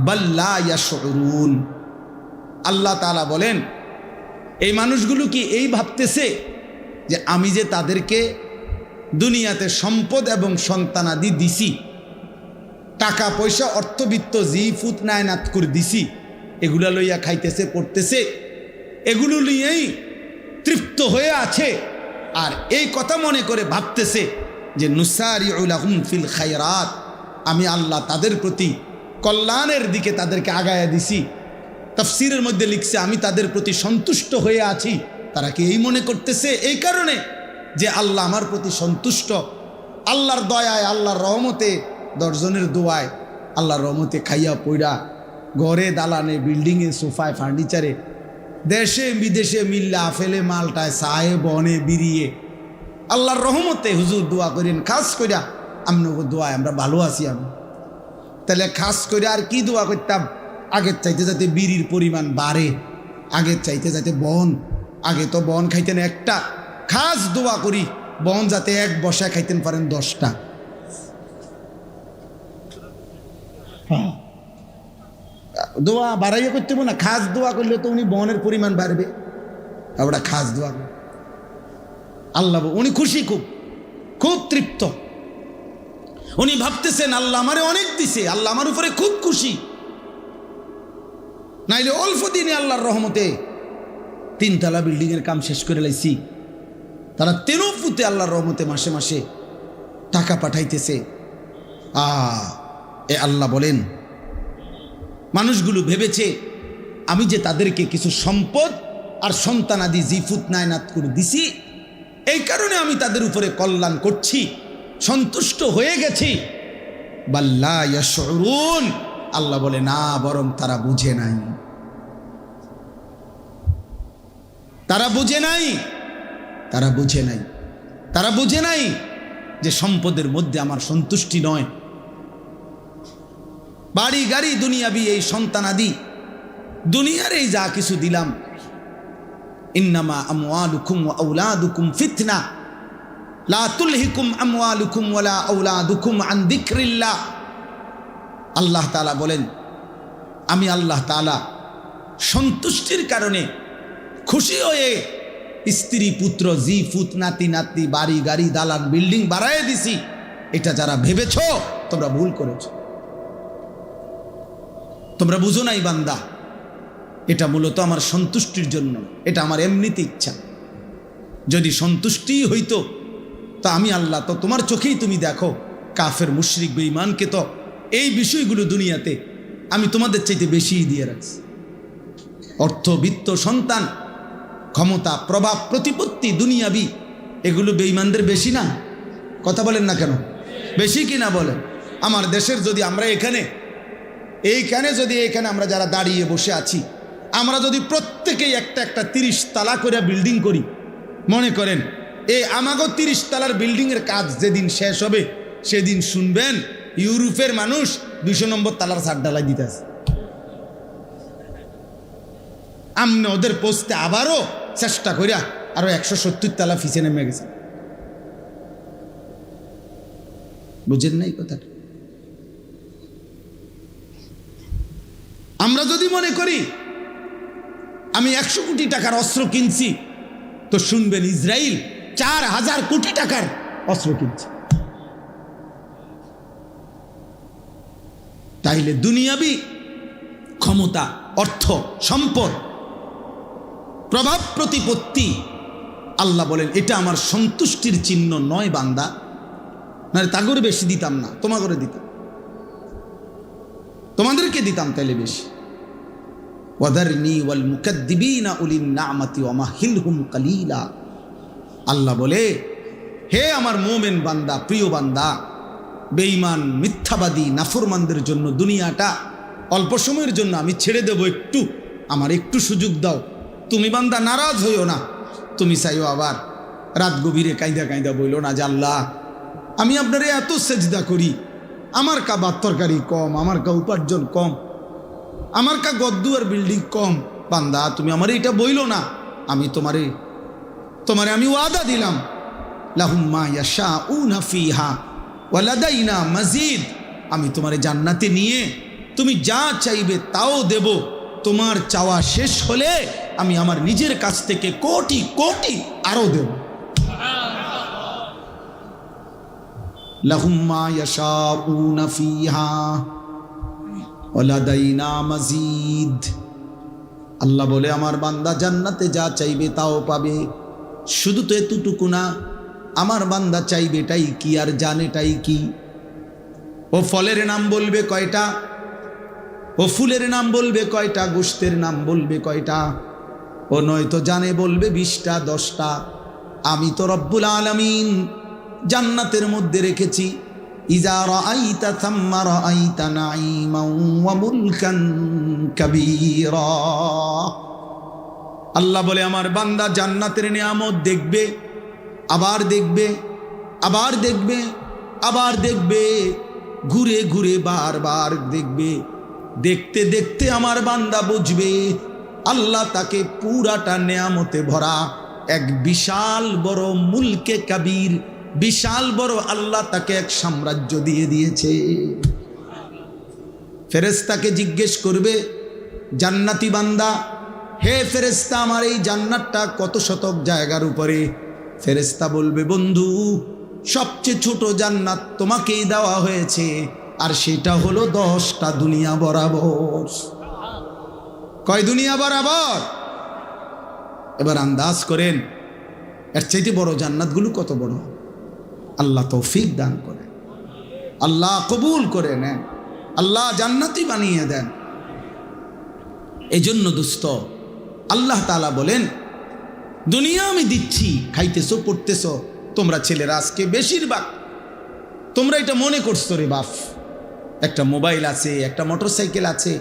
বাল লা ইয়াশউরুন। আল্লাহ তাআলা বলেন, এই মানুষগুলো কি এই ভাবতেছে যে আমি যে তাদেরকে দুনিয়াতে সম্পদ এবং সন্তানাদি দিছি, টাকা পয়সা অর্থবিত্ত জি ফুত নায়নাত করে দিছি, এগুলা লইয়া খাইতেছে পড়তেছে, এগুলো নিয়েই তৃপ্ত হয়ে আছে আর এই কথা মনে করে ভাবতেছে যে নুসারিউ লাহুম ফিল খায়রাত, আমি আল্লাহ তাদের প্রতি কল্যাণের দিকে তাদেরকে আগায়া দিছি। তাফসীরের মধ্যে লিখছে আমি তাদের প্রতি সন্তুষ্ট হয়ে আছি। তারা কি এই মনে করতেছে এই কারণে যে আল্লাহ আমার প্রতি সন্তুষ্ট, আল্লাহর দয়ায়, আল্লাহর রহমতে, 10 জনের দোয়ায়, আল্লাহর রহমতে খাইয়া পইড়া ঘরে, দালানে, বিল্ডিংয়ে, সোফায়, ফার্নিচারে, দেশে বিদেশে মিল্লা ফেলে মালটায়, সাহে বনে বিরিয়ে, আল্লাহর রহমতে হুজুর দোয়া করেন খাস কইরা আমনগো দোয়ায় আমরা ভালো আছি। আমি তাহলে খাস করে আর কি দোয়া করতাম? আগের চাইতে যাতে বিড়ির পরিমাণ বাড়ে, আগের চাইতে যাতে বন, আগে তো বন খাইতেন একটা, খাস দোয়া করি বন যাতে এক বসায় খাইতেন পারেন 10টা। দোয়া বাড়াইয়া করতে না, খাস দোয়া করলে তো উনি বনের পরিমাণ বাড়বে। ওটা খাস দোয়া আল্লাহ উনি খুশি, খুব খুব তৃপ্ত। উনি ভাবতেছেন আল্লাহ আমারে অনেক দিছে, আল্লাহ আমার উপরে খুব খুশি। নাইলে অল্প দিনে আল্লাহর রহমতে 3 তলা বিল্ডিংয়ের কাম শেষ করে লাইছি। তারা তেনপুতে আল্লাহর রহমতে মাসে মাসে টাকা পাঠাইতেছে। এ আল্লাহ বলেন মানুষগুলো ভেবেছে আমি যে তাদেরকে কিছু সম্পদ আর সন্তানাদি জিফুত নায়নাত করে দিছি, এই কারণে আমি তাদের উপরে কল্যাণ করছি, সন্তুষ্ট হয়ে গেছি। বাল্লা ইয়াশউরুন, আল্লাহ বলে না, বরং তারা বুঝে নাই, তারা বুঝে নাই, তারা বুঝে নাই, তারা বুঝে নাই যে সম্পদের মধ্যে আমার সন্তুষ্টি নয়। বাড়ি গাড়ি দুনিয়াবি এই সন্তানাদি, দুনিয়ার এই যা কিছু দিলাম, ইন্নামা আমওয়ালুকুম ওয়া আওলাদুকুম ফিতনা লা তুলহিকুম আমওয়ালুকুম ওয়ালা আওলাদুকুম আন যিকরিল্লাহ। আল্লাহ তাআলা বলেন আমি আল্লাহ তাআলা সন্তুষ্টির কারণে খুশি হয়ে স্ত্রী পুত্র জিফুত নাতি নাতনি বাড়ি গাড়ি দালান বিল্ডিং বাড়ায় দিছি। এটা যারা ভেবেছ তোমরা ভুল করেছ, তোমরা বুঝো নাই বান্দা, এটা মূলত আমার সন্তুষ্টির জন্য, এটা আমার এমনিতে ইচ্ছা। যদি সন্তুষ্টি হইতো তা আমি আল্লাহ তো তোমার চোখেই তুমি দেখো কাফের মুশরিক বেঈমানকে তো এই বিষয়গুলো দুনিয়াতে আমি তোমাদের চাইতে বেশিই দিয়ে রাখছি। অর্থ, বিত্ত, সন্তান, ক্ষমতা, প্রভাব, প্রতিপত্তি, দুনিয়াবি, এগুলো বেঈমানদের বেশি না? কথা বলেন না কেন? বেশি কি না বলেন? আমার দেশের যদি আমরা এইখানে যদি আমরা যারা দাঁড়িয়ে বসে আছি, আমরা যদি প্রত্যেকেই একটা একটা 30 তালা করে বিল্ডিং করি, মনে করেন এই আমাগো 30 তালার বিল্ডিংয়ের কাজ যেদিন শেষ হবে সেদিন শুনবেন ইউরোপের মানুষ 200 নম্বর তালার ছাদ ঢালাই দিতেছে। আমনে ওদের পোস্টে আবারও চেষ্টা করিয়া আরো 170 তালা ফিসে নেমে গেছে। বুঝেন নাই কথাটা? আমরা যদি মনে করি আমি 100 কোটি টাকার অস্ত্র কিনছি, তো শুনবেন ইসরায়েল 4000 কোটি টাকার অস্ত্র কিনছে। তাইলে দুনিয়াবি ক্ষমতা, অর্থ, সম্পদ, প্রভাব, প্রতিপত্তি, আল্লাহ বলেন এটা আমার সন্তুষ্টির চিহ্ন নয় বান্দা। না তাগরে বেশি দিতাম না, তোমাগরে দিতাম, তোমাদেরকে দিতাম তাইলে বেশি। ওয়াদারনি ওয়াল মুকাদ্দিবিনা উলিন নি'মাতি ওয়া মাহিলহুম কালিলা। আল্লাহ বলে হে আমার মুমিন বান্দা, প্রিয় বান্দা, বেঈমান, মিথ্যাবাদী, নাফরমানদের জন্য দুনিয়াটা অল্প সময়ের জন্য আমি ছেড়ে দেব, একটু আমার একটু সুযোগ দাও। তুমি বান্দা নারাজ হইও না, তুমি চাইও আবার রাত গভীরে কাঁদা কাঁদা বইলো না যে আল্লাহ আমি আপনারে এত সেজদা করি, আমার কা ভাত তরকারি কম, আমার কা উপার্জন কম, আমার কা গদ্দুয়ার বিল্ডিং কম। বান্দা তুমি আমার এটা বইলো না, আমি তোমারে আমি ওয়াদা দিলাম লাহুম মা ইয়াশাউনা ফিহা ওয়া লাদাইনা মাজিদ। আমি তোমারে জান্নাতে নিয়ে তুমি যা চাইবে তাও দেব। তোমার চাওয়া শেষ হলে আমি আমার নিজের কাছ থেকে কোটি কোটি আরো দেব। লাহুম মা ইয়াশাউনা ফিহা ওয়া লাদাইনা মাজিদ। আল্লাহ বলে আমার বান্দা জান্নাতে যা চাইবে তাও পাবে। শুধু তো এতটুকু না, আমার বান্দা চাইবে এটাই কি আর জানেটাই কি। ও ফলের নাম বলবে কয়টা, ও ফুলের নাম বলবে কয়টা, গোশতের নাম বলবে কয়টা, ও নয়তো জানে বলবে 20টা 10টা। আমি তো রব্বুল আলামিন জান্নাতের মধ্যে রেখেছি ইজা রাআইতা থাম্মা রাআইতা নাঈমান ওয়া মুলকান কাবীরা। আল্লাহ বলে আমার বান্দা জান্নাতের নিয়ামত দেখবে, আবার দেখবে, আবার দেখবে, আবার দেখবে, ঘুরে ঘুরে বারবার দেখবে। দেখতে দেখতে আমার বান্দা বুঝবে আল্লাহ তাকে পুরাটা নেয়ামতে ভরা এক বিশাল বড় মুলকে কাবীর, বিশাল বড় আল্লাহ তাকে এক সাম্রাজ্য দিয়ে দিয়েছে। ফেরেশতাকে জিজ্ঞেস করবে জান্নাতি বান্দা, হে ফেরেশতা আমার এই জান্নাতটা কত শতক জায়গার উপরে? ফেরেশতা বলবে বন্ধু সবচেয়ে ছোট জান্নাত তোমাকেই দেওয়া হয়েছে, আর সেটা হলো 10টা দুনিয়া বরাবর। কয় দুনিয়া বরাবর? এবার আন্দাজ করেন এর চাইতে বড় জান্নাতগুলো কত বড়। আল্লাহ তৌফিক দান করে, আল্লাহ কবুল করে নেন, আল্লাহ জান্নাতি বানিয়ে দেন। এই জন্য দোস্ত আল্লাহ তাআলা বলেন দুনিয়া আমি দিচ্ছি, খাইতেছো পড়তেছো। তোমরা ছেলেরা আজকে বেশিরভাগ তোমরা এটা মনে করছো রে বাপ, একটা মোবাইল আছে, একটা মোটরসাইকেল আছে,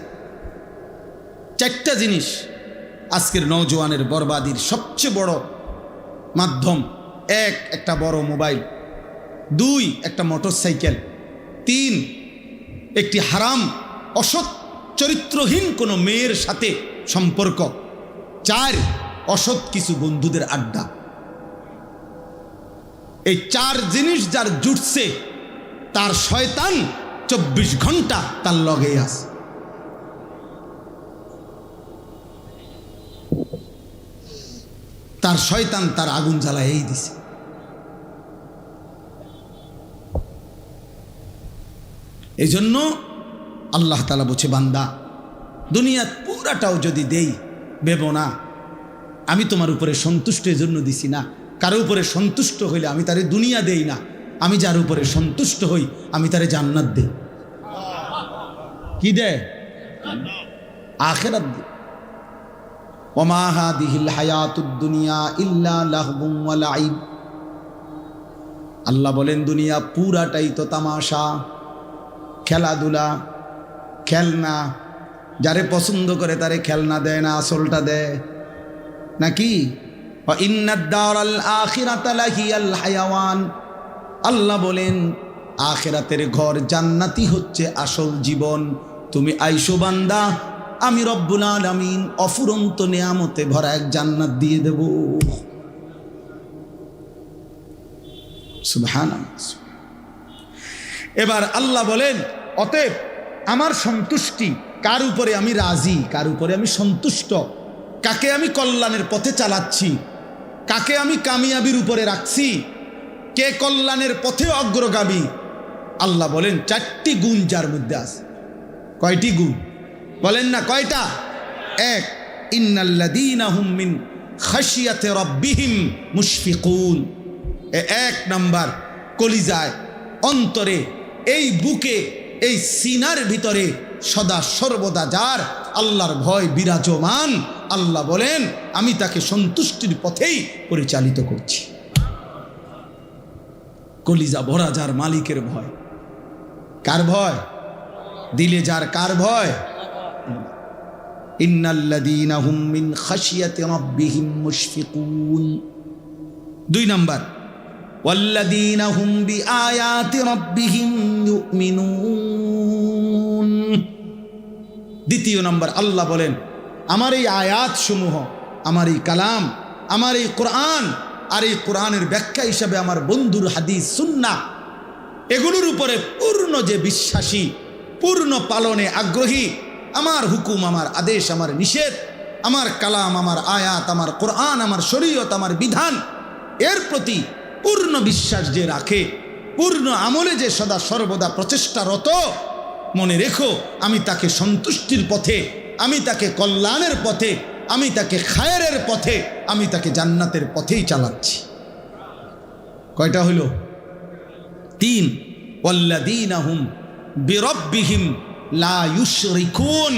4টা জিনিস আজকের নওজোয়ানের বরবাদির সবচেয়ে বড় মাধ্যম। 1 একটা বড় মোবাইল, 2 একটা মোটরসাইকেল, 3 একটি হারাম অসৎ চরিত্রহীন কোনো মেয়ের সাথে সম্পর্ক, 4 অসৎ কিছু বন্ধুদের আড্ডা। এই 4 জিনিস যার জুটছে তার শয়তান 24 ঘন্টা তার লগে আছে। তার শয়তান তার আগুন জ্বালাইই দিছে। এই জন্য আল্লাহ তাআলা বলছে বান্দা দুনিয়া পুরাটাও যদি দেই ভেবো না আমি তোমার উপরে সন্তুষ্ট এর জন্য দিছি না। কারো উপরে সন্তুষ্ট হইলে আমি তারে দুনিয়া দেই না, আমি যার উপরে সন্তুষ্ট হই আমি তারে জান্নাত দেই। কি দেয়? আখিরাত দেয়। ওমা হাদিহিল হায়াতুদ দুনিয়া ইল্লা লাহবুম ওয়া লাইব। আল্লাহ বলেন দুনিয়া পুরাটাই তো তামাশা, খেলাধুলা, খেলনা। যারে পছন্দ করে তারে খেলনা দেয় না, আসলটা দেয় নাকি? ওয়া ইন্নাদ দারাল আখিরাতা লাহিয়াল হায়াওয়ান। আল্লাহ বলেন আখিরাতের ঘর জান্নাতি হচ্ছে আসল জীবন। তুমি আইসো বান্দা, আমি রব্বুল আলামিন অফুরন্ত নেয়ামতে ভরা এক জান্নাত দিয়ে দেব। সুবহানাল্লাহ। এবার আল্লাহ বলেন অতএব আমার সন্তুষ্টি কার উপরে আমি রাজি, কার উপরে আমি সন্তুষ্ট, কাকে আমি কল্যাণের পথে চালাচ্ছি, কাকে আমি কামিয়াবির উপরে রাখছি, কে কল্যাণের পথে অগ্রগামী। আল্লাহ বলেন 4টি গুণ যার মধ্যে আছে। কয়টি গুণ বলেন না? কয়টা? 1 ইন্নাল্লাযীনা হুম মিন খাশিয়াতি রাব্বিহিম মুশফিকুন। 1 নাম্বার কলিজায়, অন্তরে, এই বুকে, এই সিনার ভিতরে সদা সর্বদা যার আল্লাহর ভয় বিরাজমান, আল্লাহ বলেন আমি তাকে সন্তুষ্টির পথেই পরিচালিত করছি। কলিজা ভরা যার মালিকের ভয়। কার ভয়? দিলে যার কার ভয়? ইন্নাল্লাযীনা হুম মিন খাশিয়াতি রাব্বিহিম মুশফিকুন। 2 নাম্বার ওয়াল্লাযীনা হুম বিআয়াতি রাব্বিহিম ইউমিনুন। 2 নাম্বার আল্লাহ বলেন আমার এই আয়াত সমূহ, আমার এই কালাম, আমার এই কোরআন, আর এই কোরআনের ব্যাখ্যা হিসাবে আমার বন্ধুর হাদিস সুন্নাহ, এগুলোর উপরে পূর্ণ যে বিশ্বাসী, পূর্ণ পালনে আগ্রহী, আমার হুকুম, আমার আদেশ, আমার নিষেধ, আমার কালাম, আমার আয়াত, আমার কোরআন, আমার শরীয়ত, আমার বিধান, এর প্রতি পূর্ণ বিশ্বাস যে রাখে, পূর্ণ আমলে যে সদা সর্বদা প্রচেষ্টারত, মনে রেখো আমি তাকে সন্তুষ্টির পথে, আমি তাকে কল্যাণের পথে আমি তাকে খায়রের পথে, আমি তাকে জান্নাতের পথেই চালাচ্ছি। কয়টা হলো? 3। ওয়াল্লাযীনা হুম বিরাব্বিহিম লা ইউশরিকুন।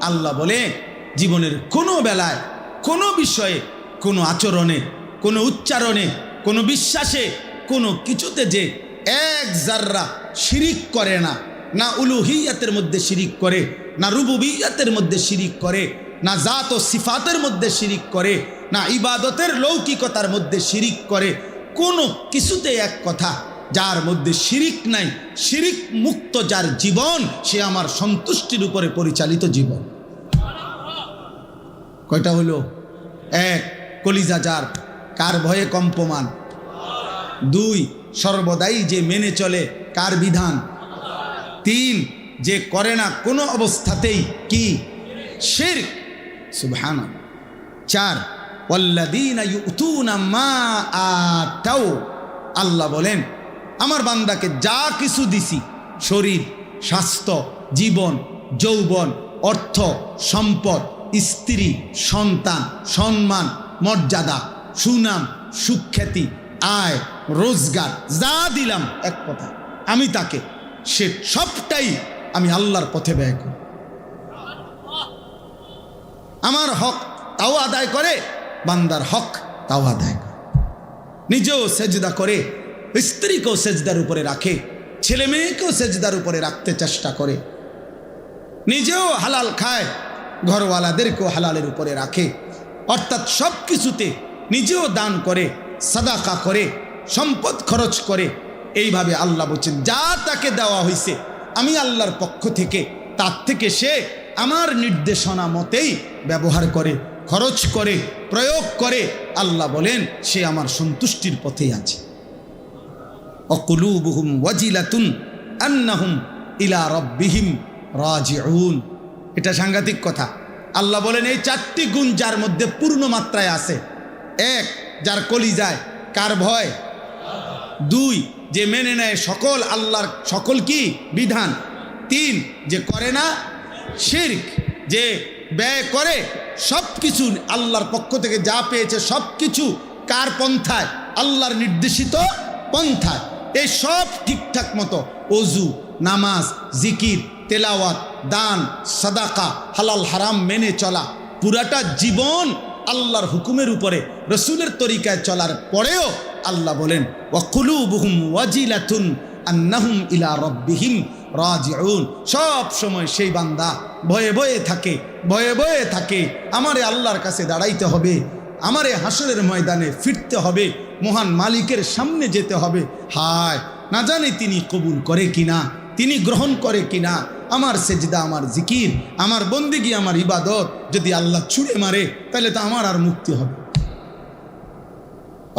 আল্লাহ বলে জীবনের কোনো বেলায়, কোনো বিষয়ে, কোনো আচরণে, কোনো উচ্চারণে, কোনো বিশ্বাসে, কোনো কিছুতে যে এক জাররা শিরিক করে না, না উলুহিয়াতের মধ্যে শিরিক করে, না রুবুবিয়াতের মধ্যে শিরিক করে, না জাত ও সিফাতের মধ্যে শিরিক করে, না ইবাদতের লৌকিকতার মধ্যে শিরিক করে, কোনো কিছুতে এক কথা, যার মধ্যে শিরিক নাই, শিরিক মুক্ত যার জীবন, সে আমার সন্তুষ্টির উপরে পরিচালিত জীবন। কয়টা হলো? 1 কলিজা যার, কার ভয়ে কম্পমান। 2 সর্বদাই যে মেনে চলে কার বিধান। 3 যে করে না কোনো অবস্থাতেই কি শিরক। সুবহানাল্লাহ। 4 ওয়াল্লাযীনা ইউতুনা মা আতাউ। আল্লাহ বলেন আমার বান্দাকে যা কিছু দিছি, শরীর, স্বাস্থ্য, জীবন, যৌবন, অর্থ, সম্পদ, স্ত্রী, সন্তান, সম্মান, মর্যাদা, সুনাম, সুখ্যাতি, আয়, রোজগার, যা দিলাম এক কথা আমি তাকে, সে সবটাই আমি আল্লাহর পথে ব্যয় করি। আমার হক তাও আদায় করে, বান্দার হক তাও আদায় করে। নিজেও সেজদা করে, স্ত্রীকেও সেজদার উপরে রাখে, ছেলে মেয়েকেও সেজদার উপরে রাখতে চেষ্টা করে, নিজেও হালাল খায়, ঘরওয়ালাদেরকেও হালালের উপরে রাখে। অর্থাৎ সব কিছুতে নিজেও দান করে, সাদাকা করে, সম্পদ খরচ করে। এইভাবে আল্লাহ বলছেন যা তাকে দেওয়া হয়েছে আমি আল্লাহর পক্ষ থেকে, তার থেকে সে আমার নির্দেশনা মতেই ব্যবহার করে, খরচ করে, প্রয়োগ করে। আল্লাহ বলেন সে আমার সন্তুষ্টির পথেই আছে। অকুলুবুহুম ওয়াজিলাতুন আন্নাহুম ইলা রাব্বিহিম রাজিউন। এটা সাংঘাতিক কথা। আল্লাহ বলেন এই 4টি গুণ যার মধ্যে পূর্ণ মাত্রায় আছে। 1 যার কলিজায় কার ভয়। 2 যে মেনে নেয় সকল আল্লাহর সকল কি বিধান। 3 যে করে না শিরক, যে ব্যয় করে সব কিছু আল্লাহর পক্ষ থেকে যা পেয়েছে সব কিছু কার পন্থায়, আল্লাহর নির্দেশিত পন্থায়। এই সব ঠিকঠাক মতো ওযু, নামাজ, জিকির, তেলাওয়াত, দান, সাদাকা, হালাল হারাম মেনে চলা, পুরাটা জীবন আল্লাহর হুকুমের উপরে রসুলের তরিকায় চলার পরেও আল্লাহ বলেন ওয়াকুলুবুহুম ওয়াজিলাতুন আন্নাহুম ইলা রাব্বিহিম রাজিউন। সব সময় সেই বান্দা ভয়ে ভয়ে থাকে, ভয়ে ভয়ে থাকে আমারে আল্লাহর কাছে দাঁড়াইতে হবে, আমারে হাসরের ময়দানে ফিরতে হবে, মহান মালিকের সামনে যেতে হবে। হায় না জানি তিনি কবুল করে কিনা, তিনি গ্রহণ করে কিনা। আমার সেজদা, আমার জিকির, আমার বন্দেগী, আমার ইবাদত যদি আল্লাহ ছুঁড়ে মারে তাহলে তো আমার আর মুক্তি হবে।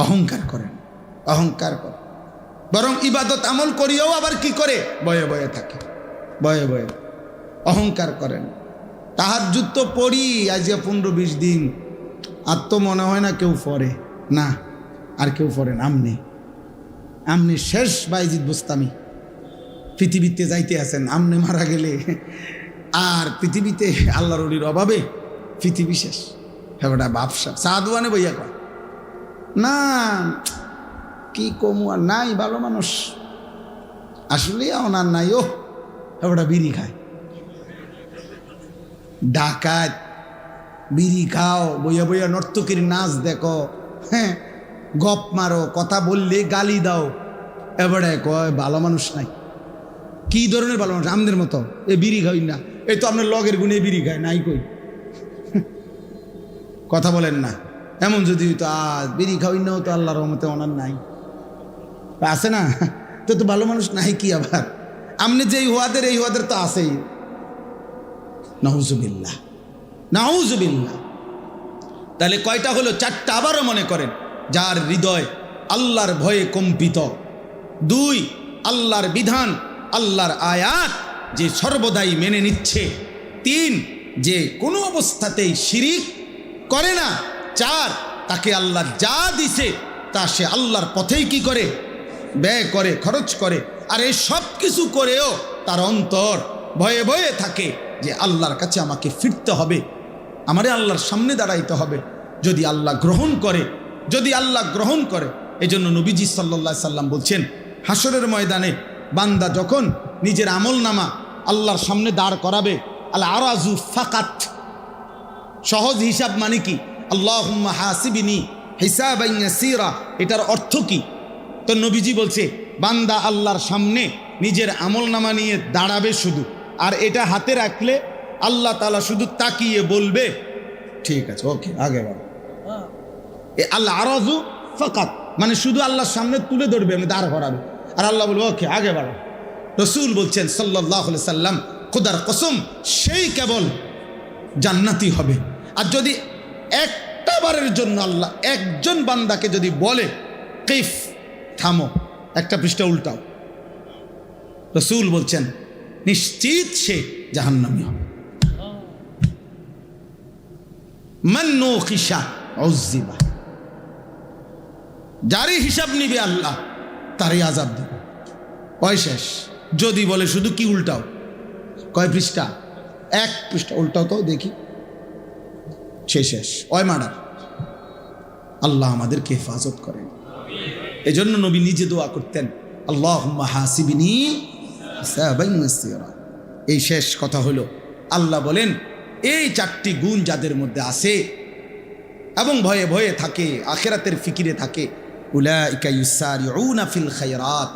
অহংকার করেন, অহংকার করে, বরং ইবাদত আমল করিয়াও আবার কি করে বয়ে বয়ে থাকে, বয়ে বয়ে অহংকার করেন। তাহাজ্জুদ তো পড়ি আজ 15-20 দিন, আর তো মনে হয় না কেউ পড়ে না, আর কেউ পড়েন। আমনি শেষ বাইজিদ বুস্তামি পৃথিবীতে যাইতে আছেন, আমনে মারা গেলে আর পৃথিবীতে আল্লাহর ওলির অভাবে পৃথিবী শেষ। হ্যাঁ ওটা বাপসা সাধুয়ানে বইয়া কয় না কি কমু আর নাই, ভালো মানুষ আসলে ওনার নাই। ও ওটা বিড়ি খায়, ডাকাত, বিড়ি খাও, বইয়া বইয়া নর্তকীর নাচ দেখো, হ্যাঁ গপ মারো, কথা বললে গালি দাও, এবারে কয় ভালো মানুষ নাই। কি ধরনের ভালো মানুষ? আমাদের মতো এ বিড়ি খাই না, এই তো আপনার লগের গুণে বিড়ি খায় নাই কই, কথা বলেন না। এমন যদি তো আজ বিড়ি খাওয়াই নাও তো আল্লাহর রহমতে ওনার নাই, আছে না? তো তো ভালো মানুষ নাই কি আবার? আমনে যে হুয়াদের এই হুয়াদের তো আছেই। নাউজুবিল্লাহ, নাউজুবিল্লাহ। তাহলে কয়টা হলো? 4টা আবারও মনে করেন। যার হৃদয় আল্লাহর ভয়ে কম্পিত। 2 আল্লাহর বিধান, আল্লাহর আয়াত যে সর্বদাই মেনে নিচ্ছে। 3 যে কোনো অবস্থাতেই শিরিক করে না। 4 তাকে আল্লাহ যা দিছে তা সে আল্লাহর পথেই কি করে ব্যয় করে, খরচ করে। আর এই সব কিছু করেও তার অন্তর ভয়ে ভয়ে থাকে যে আল্লাহর কাছে আমাকে ফিরতে হবে, আমারে আল্লাহর সামনে দাঁড়াইতে হবে, যদি আল্লাহ গ্রহণ করে, যদি আল্লাহ গ্রহণ করে। এই জন্য নবীজি সাল্লাল্লাহু আলাইহি সাল্লাম বলছেন, হাসরের ময়দানে বান্দা যখন নিজের আমল নামা আল্লাহর সামনে দাঁড় করাবে, আল আরাজু ফাকাত, সহজ হিসাব মানে কি? আল্লাহুম্মা হাসিবিনি হিসাবান ইয়াসীরা, এটার অর্থ কি? তো নবীজি বলছে, বান্দা আল্লাহর সামনে নিজের আমল নামা নিয়ে দাঁড়াবে শুধু, আর এটা হাতে রাখলে আল্লাহ তাআলা শুধু তাকিয়ে বলবে, ঠিক আছে, ওকে, আগে বাড়ো। আল আরাজু ফাকাত মানে শুধু আল্লাহর সামনে তুলে ধরবে, আমি দাঁড় করাবে, আর আল্লাহ বলবে, ওকে, আগে বাড়ো। রসুল বলছেন সাল্লাল্লাহু আলাইহি সাল্লাম, খোদার কসম, সেই কেবল জান্নাতি হবে। আর যদি একটা বারের জন্য আল্লাহ একজন বান্দাকে যদি বলে, কিফ, থামো, একটা পৃষ্ঠা উল্টাও, রসুল বলছেন নিশ্চিত সে জাহান্নামী হবে। মান নুকিশা উযিবা, যারই হিসাব নিবে আল্লাহ তারই আযাব দেবে, ওই শেষ। যদি বলে শুধু কি উল্টাও, কয় পৃষ্ঠা? এক পৃষ্ঠা উল্টাও তো দেখি, সে শেষ, ওই মার্ডার। আল্লাহ আমাদেরকে হেফাজত করেন। এজন্য নবী নিজে দোয়া করতেন, আল্লাহুম্মা হাসিবিনি হিসাবান ইয়াসীরা। এই শেষ কথা হলো, আল্লাহ বলেন এই চারটি গুণ যাদের মধ্যে আছে এবং ভয়ে ভয়ে থাকে, আখিরাতের ফিকিরে থাকে, উলাইকা ইউসারিউনা ফিল খায়রাত,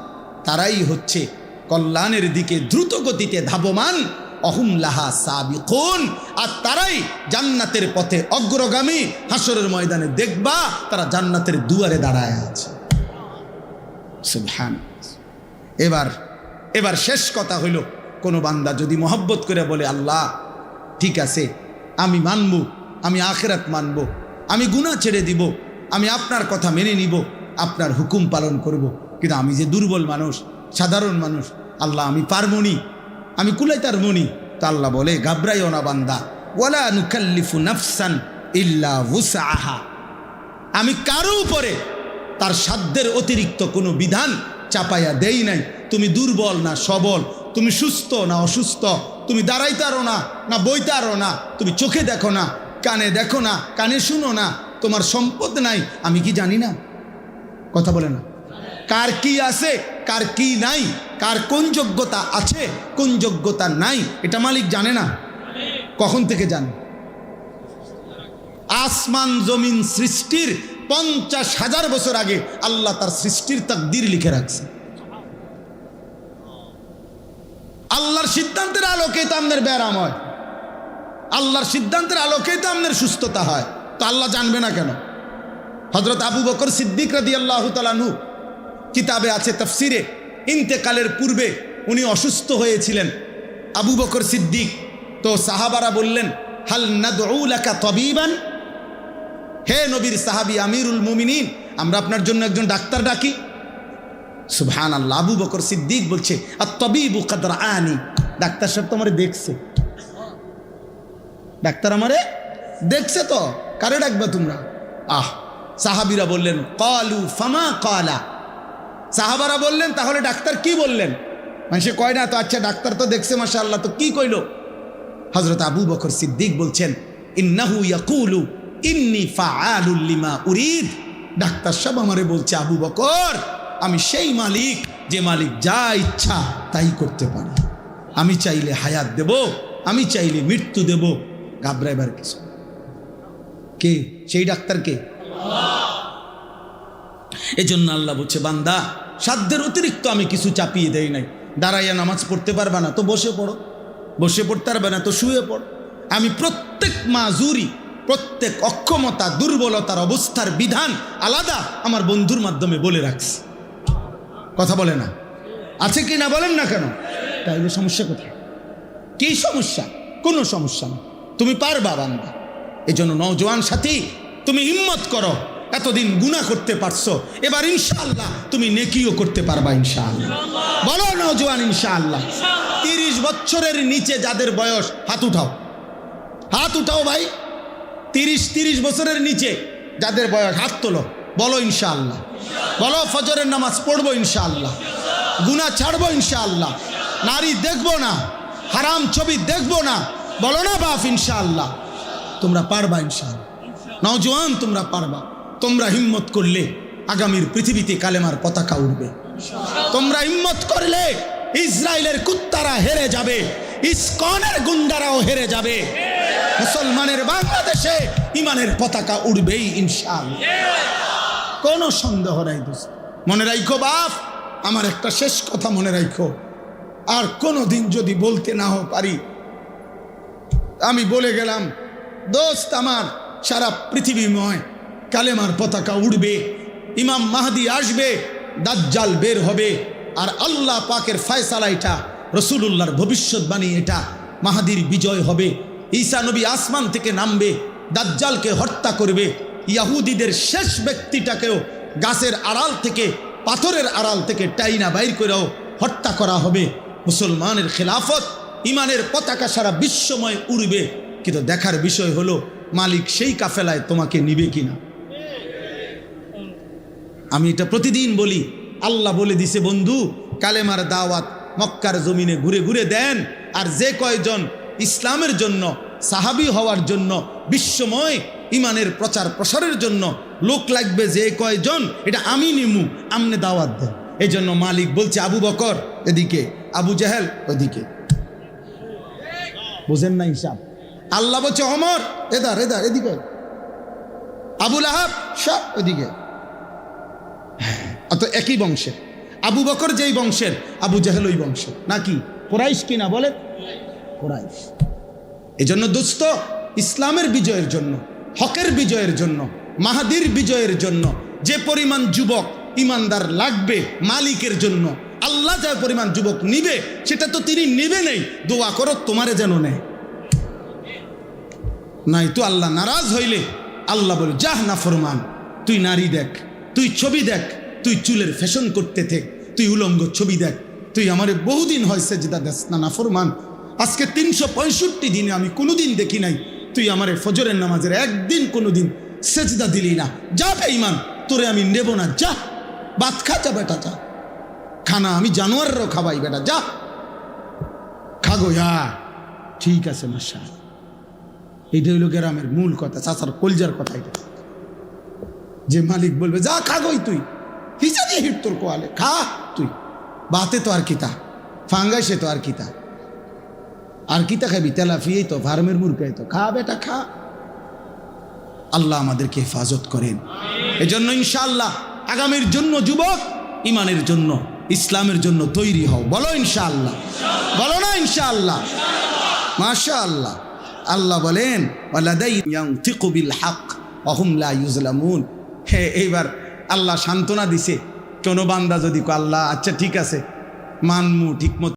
তারাই হচ্ছে কল্যাণের দিকে দ্রুত গতিতে ধাবমান, অহুম লাহা সাবিকুন, আর তারাই জান্নাতের পথে অগ্রগামী। হাসরের ময়দানে দেখবা তারা জান্নাতের দুয়ারে দাঁড়ায় আছে। সুবহানাল্লাহ। এবার শেষ কথা হইল, কোনো বান্দা যদি মহব্বত করে বলে, আল্লাহ ঠিক আছে, আমি মানব, আমি আখিরাত মানব, আমি গুনাহ ছেড়ে দিব, আমি আপনার কথা মেনে নিব, আপনার হুকুম পালন করব, কিন্তু আমি যে দুর্বল মানুষ, সাধারণ মানুষ, আল্লাহ আমি পারবনি, আমি কুলাইতার মনি। তা আল্লাহ বলে, ঘাবড়াইও না বান্দা, ওয়ালা নুকাল্লিফু নাফসান ইল্লা উসআহা, আমি কারো উপরে তার সাধ্যের অতিরিক্ত কোনো বিধান চাপাইয়া দেই নাই। তুমি দুর্বল না সবল, তুমি সুস্থ না অসুস্থ, তুমি দাঁড়াইতারো না না বইতারো না, তুমি চোখে দেখো না, কানে দেখো না, কানে শুনো না, তোমার সম্পদ নাই, আমি কি জানি না? কথা বলে না? কার কি আছে, কার কি নাই, কার কোন যোগ্যতা আছে, কোন যোগ্যতা নাই, এটা মালিক জানে না? কখন থেকে জানে? আসমান জমিন সৃষ্টির 50,000 বছর আগে আল্লাহ তার সৃষ্টির তাকদীর লিখে রাখছে। আল্লাহর সিদ্ধান্তের আলোকেই তো আপনার ব্যায়াম হয়, আল্লাহর সিদ্ধান্তের আলোকেই তো আপনার সুস্থতা হয়, তো আল্লাহ জানবে না কেন? হযরত আবু বকর সিদ্দিক রাদিয়াল্লাহু তাআলা আনহু কিতাবে আছে, তাফসিরে, ইন্তেকালের পূর্বে উনি অসুস্থ হয়েছিলেন আবু বকর সিদ্দিক। তো সাহাবারা বললেন, হাল নাদউ লাকা তাবিবান, হে নবীর সাহাবী আমিরুল মুমিনিন, আমরা আপনার জন্য একজন ডাক্তার ডাকি। সুবহানাল্লাহ। আবু বকর সিদ্দিক বলছে, আত-তাবিবু কাদ রাআনি, ডাক্তার সাহেব তো আমারে দেখছে, ডাক্তার আমারে দেখছে, তো কারে ডাকবে তোমরা? সাহাবীরা বললেন, ক্বালু ফামা ক্বালা, সাহাবারা বললেন, তাহলে ডাক্তার কি বললেন? মানে সে কয় না তো, আচ্ছা ডাক্তার তো দেখছে মাশাআল্লাহ, তো কি কইল? হযরত আবু বকর সিদ্দিক বলছেন, ইন্নাহু ইয়াকুলু ইন্নী ফাআলুল লিমা উরিদ, ডাক্তার সাহেব আমারে বলছে, আবু বকর, আমি সেই মালিক যে মালিক যা ইচ্ছা তাই করতে পারে, আমি চাইলে হায়াত দেব, আমি চাইলে মৃত্যু দেব, ঘাবড়াইবার কিছু। কে সেই ডাক্তার? কে? এজন্য আল্লাহ বলছে, বান্দা সাধ্যের অতিরিক্ত আমি কিছু চাপিয়ে দেই নাই। দাঁড়াইয়া নামাজ পড়তে পারবে না তো বসে পড়ো, বসে পড়তে পারবে না তো শুয়ে পড়ো। আমি প্রত্যেক মাজুরি, প্রত্যেক অক্ষমতা, দুর্বলতার অবস্থার বিধান আলাদা আমার বন্ধুর মাধ্যমে বলে রাখছি। কথা বলে না? আছে কি না বলেন না কেন? তাইলে সমস্যা কোথায়? কি সমস্যা? কোনো সমস্যা না, তুমি পারবা বান্দা। এজন্য নওজোয়ান সাথী, তুমি হিম্মত করো, এতদিন গুনাহ করতে পারছো, এবার ইনশাআল্লাহ তুমি নেকিও করতে পারবা ইনশাআল্লাহ। বলো নওজোয়ান ইনশাআল্লাহ। 30 বছরের নিচে যাদের বয়স, হাত উঠাও, হাত উঠাও ভাই। 30 বছরের নিচে যাদের বয়স, হাত তোলো, বলো ইনশাআল্লাহ। বলো ফজরের নামাজ পড়বো ইনশাআল্লাহ, গুনাহ ছাড়বো ইনশাআল্লাহ, নারী দেখবো না, হারাম ছবি দেখবো না, বলো না বাপ ইনশাআল্লাহ। তোমরা পারবা ইনশাআল্লাহ। নওজোয়ান তোমরা পারবা। তোমরা হিম্মত করলে আগামীর পৃথিবীতে কালেমার পতাকা উঠবে। তোমরা হিম্মত করলে ইসরায়েলের কুত্তারা হেরে যাবে, ইসকনের গুন্ডারাও হেরে যাবে। মুসলমানের বাংলাদেশে ইমানের পতাকা উঠবেই ইনশাআল্লাহ, কোনো সন্দেহ নাই। দোস্ত মনে রাখো বাপ, আমার একটা শেষ কথা মনে রাখো, আর কোনো দিন যদি বলতে নাও পারি, আমি বলে গেলাম দোস্ত আমার, সারা পৃথিবীময় কালেমার পতাকা উড়বে, ইমাম মাহদি আসবে, দাজ্জাল বের হবে, আর আল্লাহ পাকের ফয়সালা এটা, রাসূলুল্লাহর ভবিষ্যৎবাণী এটা, মাহদির বিজয় হবে। ঈসা নবী আসমান থেকে নামবে, দাজ্জালকে হত্যা করবে, ইহুদিদের শেষ ব্যক্তিটাকেও গাছের আড়াল থেকে, পাথরের আড়াল থেকে টাইনা বাইর করেও হত্যা করা হবে। মুসলমানের খেলাফত, ইমানের পতাকা সারা বিশ্বময় উড়বে। কিন্তু দেখার বিষয় হলো মালিক সেই কাফেলায় তোমাকে নিবে কিনা। আমি এটা প্রতিদিন বলি, আল্লাহ বলে দিছে বন্ধু, কালেমার দাওয়াত মক্কার জমিনে ঘুরে ঘুরে দেন, আর যে কয়জন ইসলামের জন্য, সাহাবী হওয়ার জন্য, বিশ্বময় ইমানের প্রচার প্রসারের জন্য লোক লাগবে, যে কয়জন, এটা আমি নিমু, আমনে দাওয়াত দেন। এই জন্য মালিক বলছে আবু বকর এদিকে, আবু জাহেল ওদিকে। বুঝেন না হিসাব? আল্লাহ বলছে ওমর এদার এদার এদিকে, আবু লাহাব সব ওদিকে। অত একই বংশের, আবু বকর যেই বংশের, আবু জাহেল ওই বংশের, নাকি কুরাইশ কিনা বলে? কুরাইশ। এই জন্য দোস্ত, ইসলামের বিজয়ের জন্য, হকের বিজয়ের জন্য, মাহাদির বিজয়ের জন্য যে পরিমাণ যুবক ইমানদার লাগবে মালিকের জন্য, আল্লাহ যে পরিমাণ যুবক নিবে সেটা তো তিনি নিবে নেই। দোয়া করো তোমারে যেন নেয়, নাই তো আল্লাহ নারাজ হইলে আল্লাহ বলে যাহ না ফরমান, তুই নারী দেখ, তুই ছবি দেখ, তুই চুলের ফ্যাশন করতে থেক, তুই উলঙ্গ ছবি দেখ, তুই আমারে বহুদিন হয়েছে যেটা দেখ না ফরমান, আজকে 365 দিনে আমি কোনোদিন দেখি নাই তুই আমারে ফজরের নামাজের একদিন কোনোদিন সেজদা দিলি না। যা বেঈমান, তোরে আমি নেব না, যা ভাত খা, যা বেটা যা, খানা আমি জানোয়ারও খাবাই বেটা, যা খাগো। ঠিক আছে মাসা, এইটা হইল গ্রামের মূল কথা, চাচার কলজার কথা। এটা যে মালিক বলবে যা খাগোই, তুই হিসা দিয়ে হিট তোর কোয়ালে খা, তুই বাতে তো আর কিতা, ফাঙ্গাইসে তো আর কিতা, আর কিতা খাবি, তেলাফিয়েই তো, ফার্মের মুরগাই তো, খা বেটা খা। আল্লাহ আমাদেরকে হেফাজত করেন। এজন্য ইনশাআল্লাহ আগামীর জন্য যুবক ইমানের জন্য, ইসলামের জন্য তৈরি হও। বলো ইনশাআল্লাহ, বলো না ইনশাআল্লাহ, মাশাআল্লাহ। আল্লাহ বলেন ওয়ালাদাইয়ানতিকু বিল হক ওয়া হুম লা ইউজলামুন। এইবার আল্লাহ সান্ত্বনা দিছে, কোনো বান্দা যদি আল্লাহ আচ্ছা ঠিক আছে মানমু, ঠিক মতো